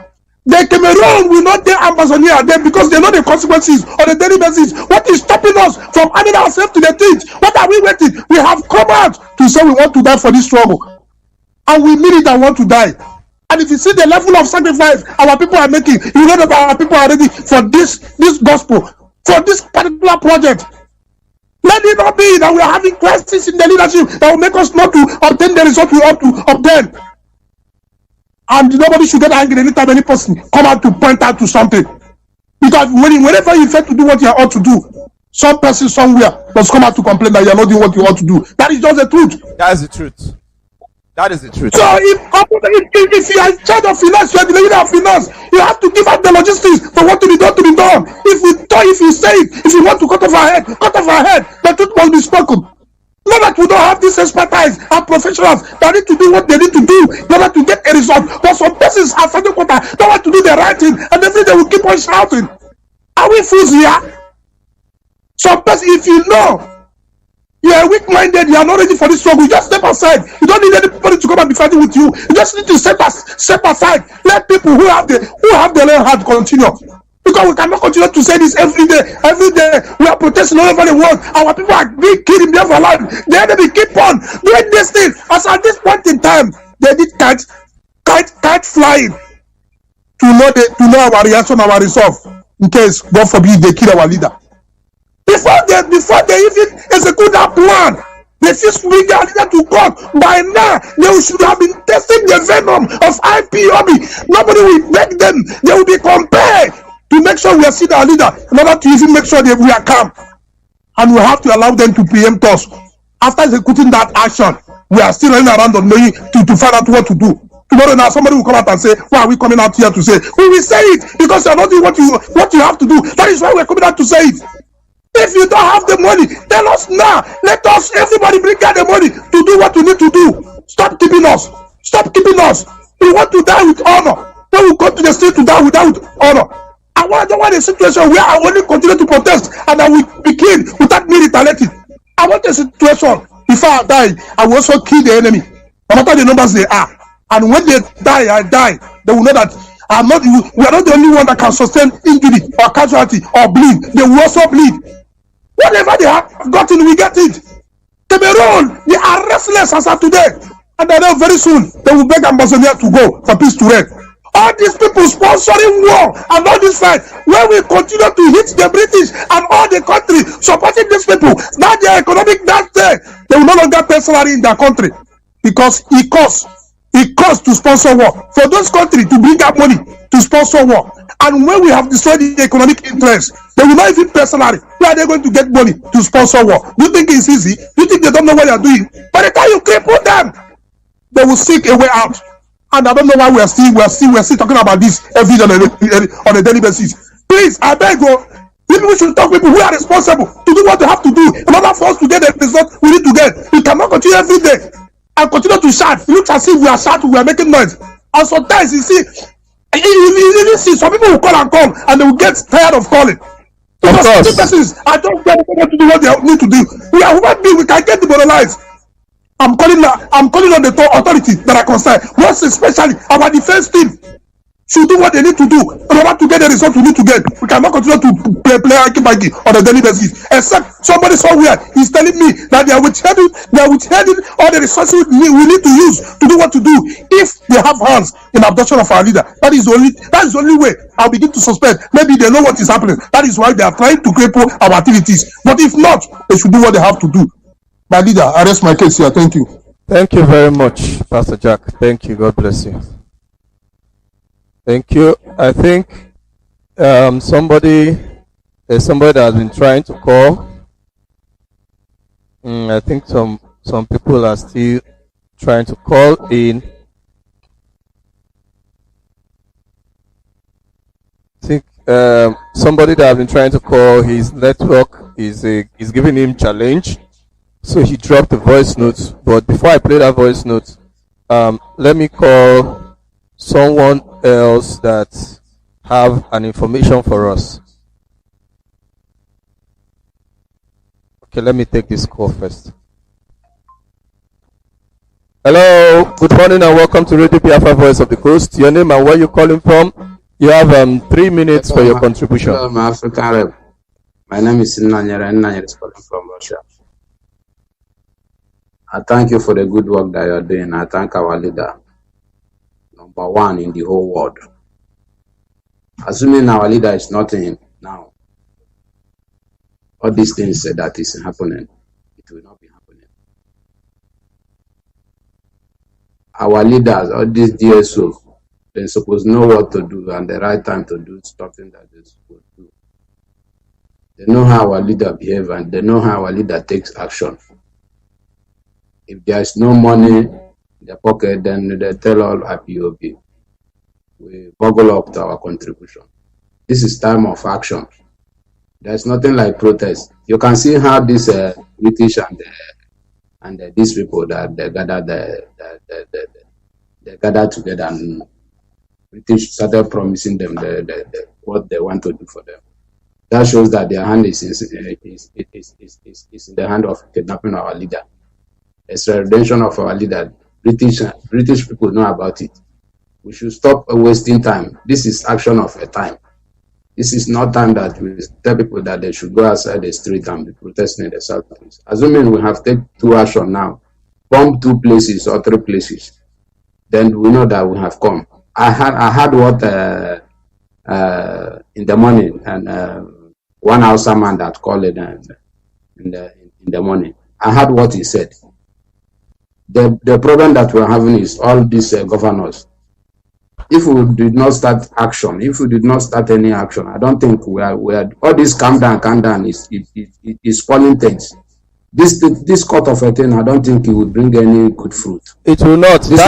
The Cameroon will not take Ambazania there because they know the consequences on a daily basis. What is stopping us from adding ourselves to the things? What are we waiting? We have come out to say we want to die for this struggle. And we mean it and want to die. And if you see the level of sacrifice our people are making, you know that our people are ready for this gospel, for this particular project. Let it not be that we are having crisis in the leadership that will make us not to obtain the result we ought to obtain. And nobody should get angry anytime any person come out to point out to something. Because whenever you fail to do what you ought to do, some person somewhere must come out to complain that you are not doing what you ought to do. That is just the truth. That is the truth. That is the truth. So if you are in charge of finance, you are the leader of finance, you have to give out the logistics for what to be done to be done. If you say it, if you want to cut off our head, cut off our head. The truth must be spoken. Not that we don't have this expertise and professionals that need to do what they need to do in order to get a result. But some persons are certain quarter don't want to do the right thing, and every day we keep on shouting. Are we fools here? Some persons, if you know you are weak-minded, you are not ready for this struggle, just step aside. You don't need anybody to come and be fighting with you. You just need to step aside. Let people who have the learned heart continue. Because we cannot continue to say this every day. Every day we are protesting all over the world. Our people are being killed in their life. The enemy keep on doing this thing. As at this point in time, they did kite flying to know our reaction, our resolve, in case God forbid they kill our leader. Before they even execute that plan, they just bring their leader to court. By now, they should have been testing the venom of IPOB. Nobody will beg them. They will be compared to make sure we are seeing our leader in order to even make sure that we are calm. And we have to allow them to preempt us. After executing that action, we are still running around on knowing to find out what to do. Tomorrow now somebody will come out and say, why are we coming out here to say? We will say it because you are not doing what you have to do. That is why we are coming out to say it. If you don't have the money, tell us now. Let us, everybody bring out the money to do what we need to do. Stop keeping us. Stop keeping us. We want to die with honor. When we go to the street to die without honor. I don't want a situation where I only continue to protest and I will be killed without me retaliating. I want a situation, before I die, I will also kill the enemy. No matter the numbers they are. And when they die, I die. They will know that we are not the only one that can sustain injury or casualty or bleed. They will also bleed. Whatever they have gotten, we get it. Cameroon, they are restless as of today. And I know very soon they will beg Ambassador to go for peace to reign. All these people sponsoring war and all this fight, when we continue to hit the British and all the country supporting these people, now their economic that day, they will no longer pay salary in their country because it costs to sponsor war. For those countries to bring out money to sponsor war. And when we have destroyed the economic interest, they will not even pay salary. Where are they going to get money to sponsor war? Do you think it's easy? Do you think they don't know what they are doing? By the time you cripple them, they will seek a way out. And I don't know why we are still talking about this every day on a daily basis. Please, I beg you, maybe we should talk to people who are responsible to do what they have to do in order for us to get the result we need to get. We cannot continue every day and continue to shout. It looks as if we are shouting, we are making noise. And sometimes you see some people will call and they will get tired of calling. Because some persons are just going to do what they need to do. We are human beings, we can get demoralized. I'm calling on the authority that are concerned, most especially our defense team, should do what they need to do in order to get the result we need to get. We cannot continue to play hanky-panky on a daily basis. Except somebody somewhere is telling me that they are withholding all the resources we need to use to do what to do. If they have hands in abduction of our leader, that is the only way I'll begin to suspect. Maybe they know what is happening. That is why they are trying to cripple our activities. But if not, they should do what they have to do. My leader, I rest my case here. Thank you. Thank you very much, Pastor Jack. Thank you. God bless you. Thank you. I think somebody that has been trying to call. I think some people are still trying to call in. I think somebody that has been trying to call, his network is giving him challenge. So he dropped the voice note. But before I play that voice note, let me call someone else that have an information for us. Okay, let me take this call first. Hello, good morning and welcome to Radio Biafra Voice of the Coast. Your name and where you're calling from. You have 3 minutes for your contribution. Hello, my African rep. My name is NNAMDI'S is calling from Russia. I thank you for the good work that you are doing. I thank our leader, number one in the whole world. Assuming our leader is not in now, all these things that is happening, it will not be happening. Our leaders, all these DSO, they're supposed to know what to do and the right time to do something that they're supposed to do. They know how our leader behaves and they know how our leader takes action. If there is no money in the pocket, then they tell all IPOB. We buckle up to our contribution. This is time of action. There's nothing like protest. You can see how this British and these people that they gathered together and British started promising them what they want to do for them. That shows that their hand is in the hand of kidnapping our leader. Extradition of our leader. British people know about it. We should stop wasting time. This is action of a time. This is not time that we tell people that they should go outside the street and be protesting in the southeast. Assuming we have taken 2 action now, bomb 2 places or 3 places, then we know that we have come. I had what in the morning and one Hausa man that called it in the morning. I heard what he said. The problem that we're having is all these governors. If we did not start action, if we did not start any action, I don't think we are all this calm down is spoiling things. This cut of a thing, I don't think it will bring any good fruit. It will not. These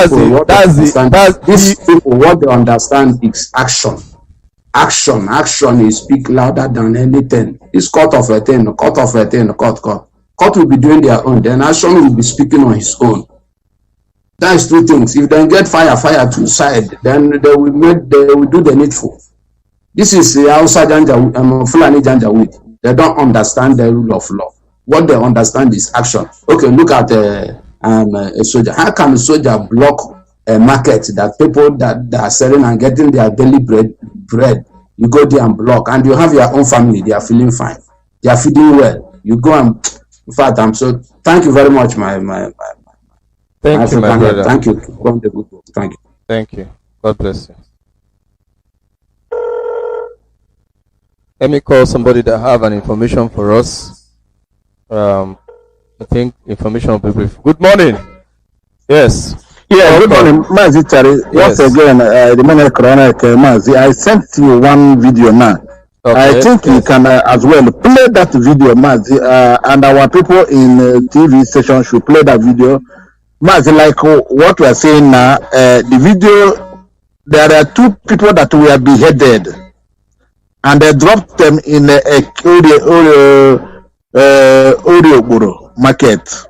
people, what they understand is action. Action is speak louder than anything. This cut of a thing, cut will be doing their own, then action will be speaking on his own. That is 2 things. If they get fire to side, then they will do the needful. This is the outside Fulani Janjaweed. They don't understand the rule of law. What they understand is action. Okay, look at a soldier. How can a soldier block a market that people that are selling and getting their daily bread? You go there and block, and you have your own family. They are feeling fine. They are feeding well. You go and In fact, I'm so thank you very much, my Thank you, my brother. Thank you. Keep on the good work. Thank you. Thank you. God bless you. Let me call somebody that have an information for us. I think information will be brief. Good morning. Yes. Yeah, good morning, Mazi Tari. Yes. Once again, the man Corona Mazi, I sent you one video now. Okay. I think you can as well play that video, Mazi, and our people in TV station should play that video. Mazi, like what we are saying now, the video, there are two people that were beheaded, and they dropped them in a Orioboro market.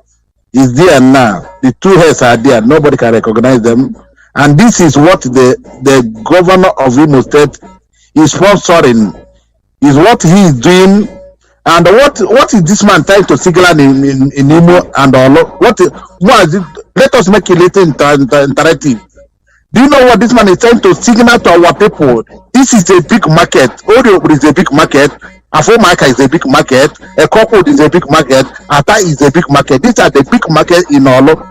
Is there now. The two heads are there. Nobody can recognize them. And this is what the governor of Imo State is sponsoring. Is what he is doing. And what is this man trying to signal in Imo and all? What is it? Let us make it little interactive. Do you know what this man is trying to signal to our people? This is a big market. Orio is a big market. Afomaka is a big market. Ekoko is a big market. Ata is a big market. These are the big market in Olo.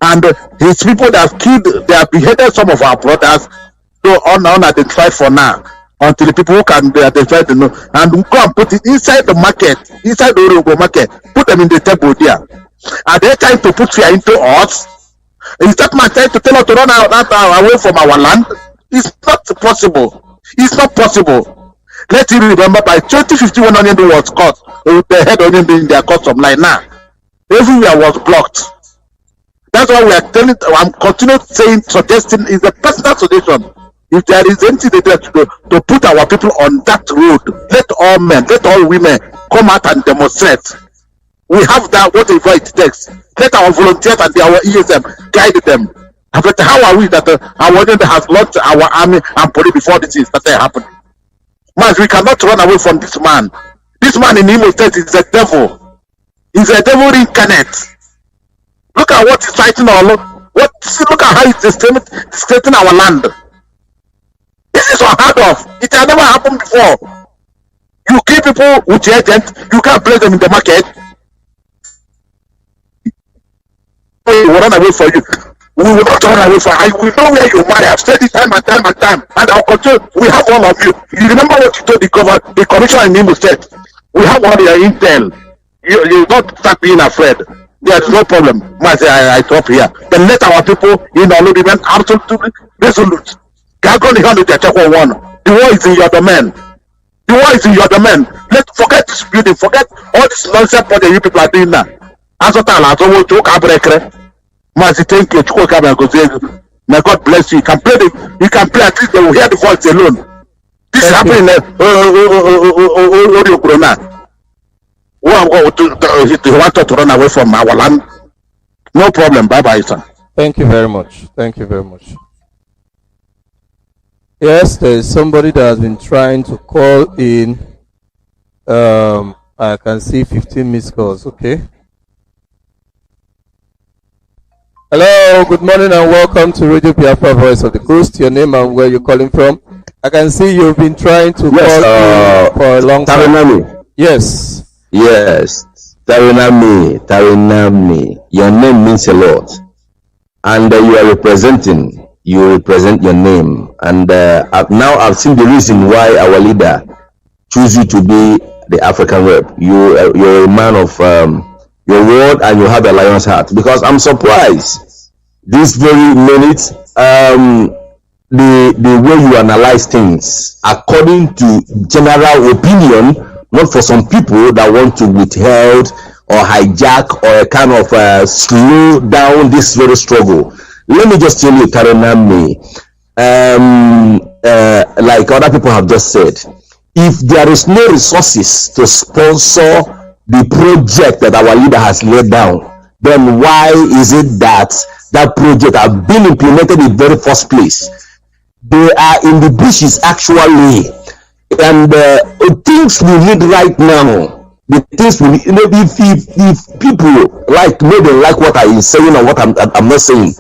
And his people that have killed, they have beheaded some of our brothers. So unidentified for now. Until the people who can be identified to know. And go and put it inside the market. Inside the Orio market. Put them in the table there. Are they trying to put fear into us? Is that man trying to tell us to run away from our land? It's not possible. It's not possible. Let you remember by 2051 onion was caught. The head onion in their custom line now. Everywhere was blocked. That's why we are telling. I'm continuing saying, suggesting is a personal suggestion. If there is anything to put our people on that road, let all men, let all women come out and demonstrate. We have that whatever it takes. Let our volunteers and our ESM guide them. But how are we that our audience has launched our army and police before this started happening? Man, we cannot run away from this man. This man in Imo State is a devil. He's a devil incarnate. Look at what he's fighting all. Look at how he's disgracing our land. This is unheard of. It has never happened before. You kill people with your agent, you can't place them in the market. We will run away from you. We will not run away from you. We know where you marry. I've said it time and time and time. And I'll continue. We have all of you. You remember what you told the commissioner in Imo State? We have all your intel. You not start being afraid. There is no problem. I stop here. Then let our people in all remain absolutely resolute. The war is in your domain. The war is in your domain. Let's forget this building. Forget all this nonsense that you people are doing now. Mazi, thank you. May God bless you. You can play at least they will hear the voice alone. This is happening in Corona. He wanted to run away from our land. No problem. Bye-bye, sir. Thank you very much. Thank you very much. Yes, there is somebody that has been trying to call in. I can see 15 missed calls. Okay. Hello, good morning and welcome to Radio Biafra Voice of the Coast. Your name and where you're calling from. I can see you've been trying to call in for a long time. Tarinami. Yes. Yes. Tarinami. Your name means a lot. And you represent your name. And now I've seen the reason why our leader chose you to be the African rep. You're a man of your word and you have a lion's heart. Because I'm surprised this very minute, the way you analyze things according to general opinion, not for some people that want to withhold or hijack or kind of slow down this very struggle. Let me just tell you, Tarinami, like other people have just said, if there is no resources to sponsor the project that our leader has laid down, then why is it that that project has been implemented in the very first place? They are in the bushes actually, and things we need right now. The things we need, if people like maybe like what I am saying or what I'm not saying,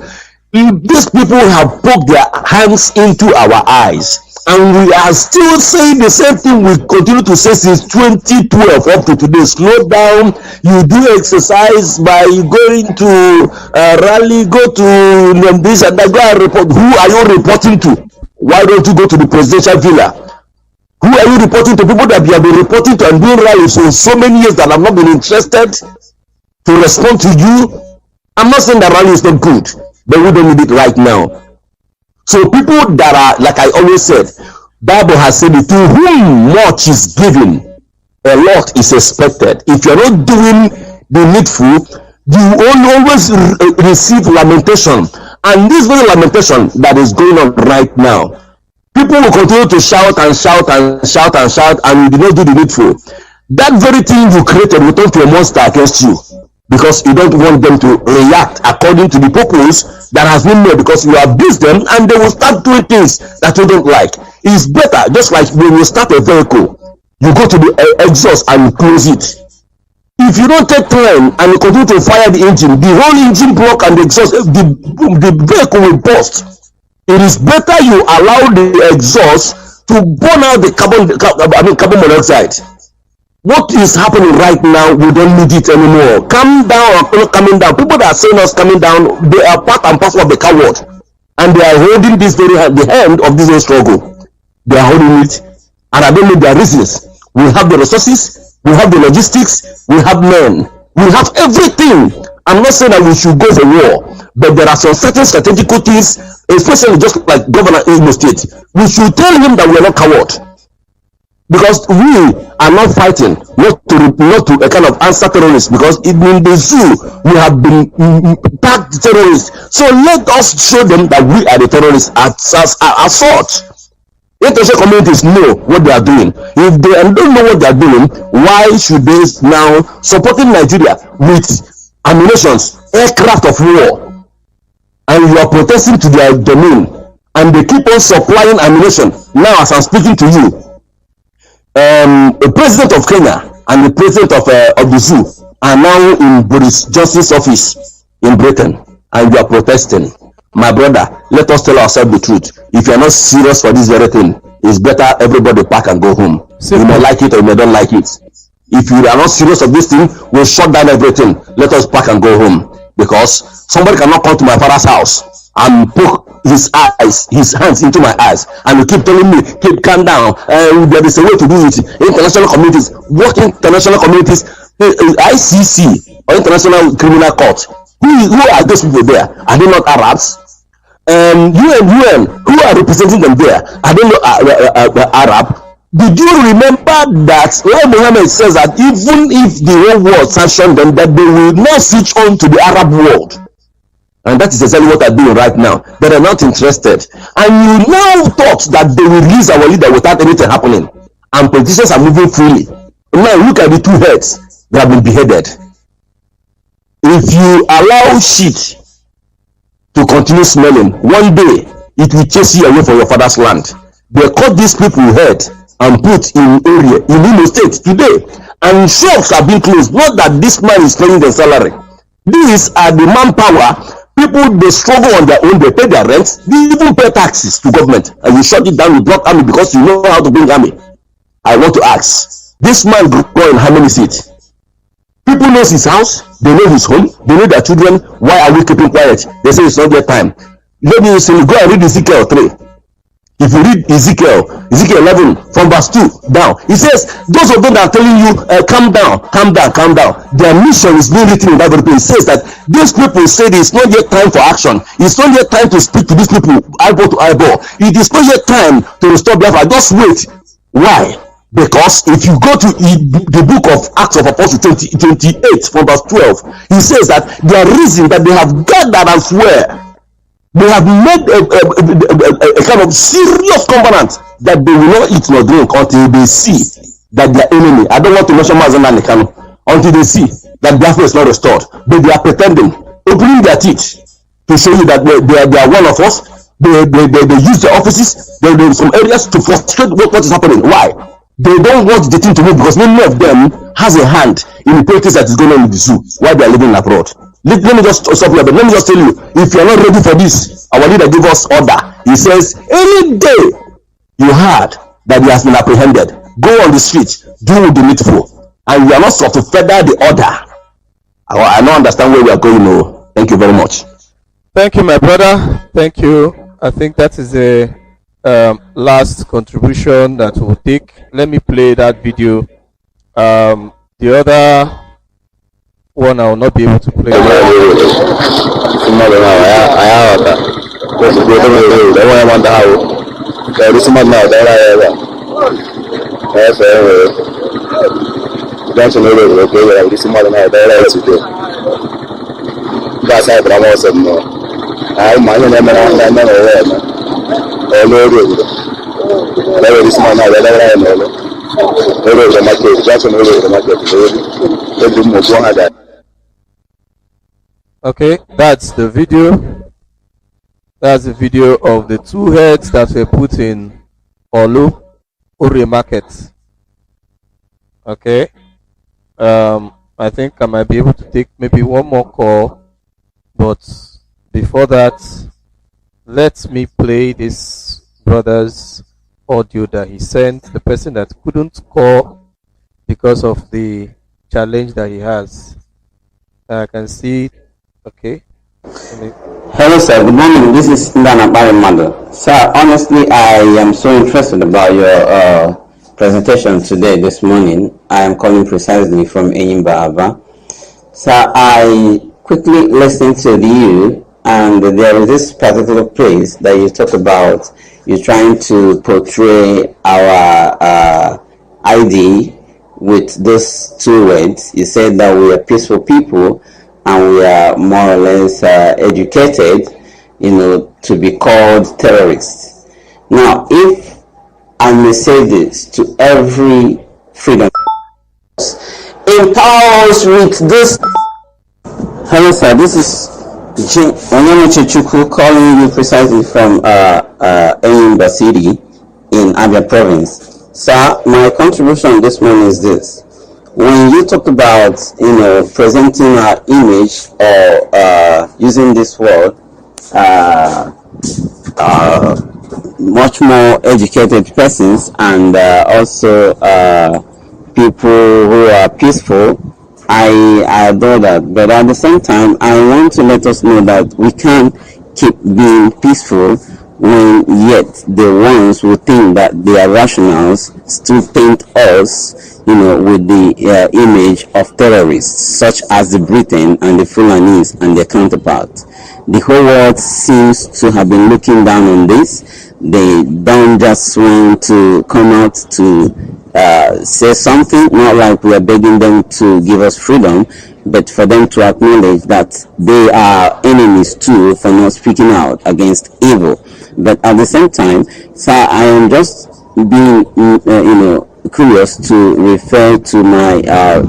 if these people have poked their hands into our eyes And we are still saying the same thing we continue to say since 2012 up to today. Slow down. You do exercise by going to rally, go to NNAMDI'S and go and report. Who are you reporting to? Why don't you go to the presidential villa? Who are you reporting to? People that you have been reporting to and doing rallies for so many years that have not been interested to respond to you. I'm not saying that rally is not good, but we don't need it right now. So people that are, like I always said, Bible has said, to whom much is given, a lot is expected. If you're not doing the needful, you will always receive lamentation. And this very lamentation that is going on right now, people will continue to shout and shout and shout and shout, and you do not do the needful. That very thing you created will turn to a monster against you, because you don't want them to react according to the purpose that has been made, because you abuse them and they will start doing things that you don't like. It's better, just like when you start a vehicle, you go to the exhaust and you close it. If you don't take time and you continue to fire the engine, the whole engine block and the exhaust, the vehicle will burst. It is better you allow the exhaust to burn out the carbon monoxide. What is happening right now, we don't need it anymore. Calm down or not coming down. People that are saying us coming down, they are part and parcel of the coward, and they are holding this very hand, the hand of this whole struggle. They are holding it, and I don't know their reasons. We have the resources, we have the logistics, we have men, we have everything. I'm not saying that we should go for war, but there are some certain strategical things, especially just like Governor Imo State. We should tell him that we are not coward. Because we are not fighting not to a kind of answer terrorists, because in the zoo we have been tagged terrorists. So let us show them that we are the terrorists as such. International communities know what they are doing. If they don't know what they are doing, why should they now supporting Nigeria with ammunitions, aircraft of war, and you are protesting to their domain, and they keep on supplying ammunition? Now as I'm speaking to you, the president of Kenya and the president of the zoo are now in Boris Johnson's office in Britain, and you are protesting. My brother, let us tell ourselves the truth. If you are not serious for this very thing, it's better everybody pack and go home. You may like it or you may don't like it. If you are not serious of this thing, we'll shut down everything. Let us pack and go home, because somebody cannot come to my father's house and poke his hands into my eyes, and you keep telling me, keep calm down. There is a way to do it. International communities, what international communities, ICC or International Criminal Court, who are those people there? Are they not Arabs? UN, who are representing them there? Are they not Arab? Did you remember that Muhammad says that even if the whole world sanctioned them, that they will not switch on to the Arab world? And that is exactly what they're doing right now. They are not interested. And you now thought that they will release our leader without anything happening. And politicians are moving freely. Now look at the two heads that have been beheaded. If you allow shit to continue smelling, one day it will chase you away from your father's land. They cut these people head and put in area in Imo State today. And shops are being closed. Not that this man is paying their salary. These are the manpower. People, they struggle on their own, they pay their rent, they even pay taxes to government, and you shut it down, you block army because you know how to bring army. I want to ask, this man go in how many seats? People know his house, they know his home, they know their children. Why are we keeping quiet? They say it's not their time. Let me say, go and read Ezekiel 3. If you read Ezekiel 11 from verse 2 down, it says, those of them that are telling you, calm down, their mission is being written in that very place. It says that these people say it's not yet time for action. It's not yet time to speak to these people eyeball to eyeball. It is not yet time to restore Biafra. Just wait. Why? Because if you go to the book of Acts of Apostles 28 from verse 12, he says that their reason that they have gathered and swear, they have made a kind of serious covenant that they will not eat nor drink until they see that their enemy, I don't want to mention Mazi Tami Remi, until they see that Biafra is not restored. But they are pretending, opening their teeth to show you that they are one of us. They use their offices, they in some areas to frustrate what is happening. Why? They don't want the thing to move, because many of them has a hand in the politics that is going on in the zoo while they are living abroad. Let me just stop here, but let me just tell you, if you are not ready for this, our leader gave us order. He says, any day you heard that he has been apprehended. Go on the street, do the needful, and you are not sort of further the order. I don't understand where we are going. No, thank you very much. Thank you, my brother. Thank you. I think that is the last contribution that we'll take. Let me play that video. The other one I will not be able to play. Okay, that's the video. That's the video of the two heads that were put in Olu Uri Market. Okay. I think I might be able to take maybe one more call, but before that, let me play this brother's audio that he sent, the person that couldn't call because of the challenge that he has. I can see, okay. Hello sir, good morning. This is NNAMDI'S mother. Sir, honestly, I am so interested about your presentation today, this morning. I am calling precisely from Enyimba Aba. Sir, I quickly listened to you, and there is this particular place that you talk about. You're trying to portray our ID with those two words. You said that we are peaceful people and we are more or less educated, to be called terrorists. Now, if I may say this to every freedom empowers with this. Hello sir, this is Onyemuchichuku calling you precisely from Enyimba City in Abia province. Sir, my contribution this morning is this. When you talk about, presenting our image or using this word, much more educated persons and also people who are peaceful, I adore that. But at the same time, I want to let us know that we can't keep being peaceful when yet the ones who think that they are rationals still paint us, with the image of terrorists, such as the Britain and the Fulanis and their counterparts. The whole world seems to have been looking down on this. They don't just want to come out to say something, not like we are begging them to give us freedom, but for them to acknowledge that they are enemies too for not speaking out against evil. But at the same time, sir, I am just being, curious to refer to my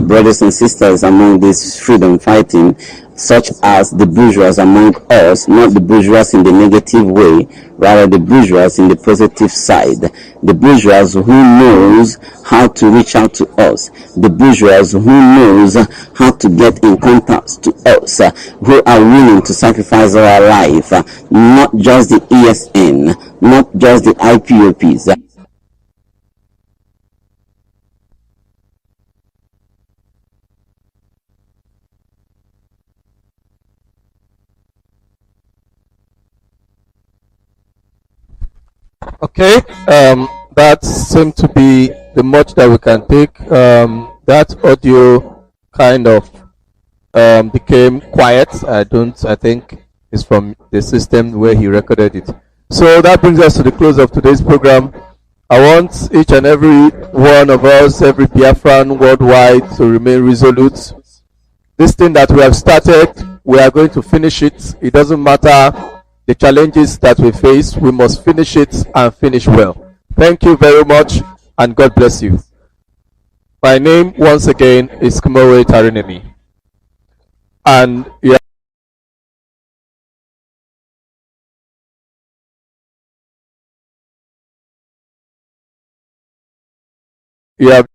brothers and sisters among this freedom fighting, such as the bourgeois among us, not the bourgeois in the negative way, rather the bourgeois in the positive side. The bourgeois who knows how to reach out to us. The bourgeois who knows how to get in contact to us, who are willing to sacrifice our life, not just the ESN, not just the IPOPs. Okay, that seemed to be the much that we can take. That audio kind of became quiet. I think it's from the system where he recorded it. So that brings us to the close of today's program. I want each and every one of us, every Biafran worldwide, to remain resolute. This thing that we have started, we are going to finish it. It doesn't matter the challenges that we face, we must finish it and finish well. Thank you very much and God bless you. My name once again is Mazi Tami Remi. And you have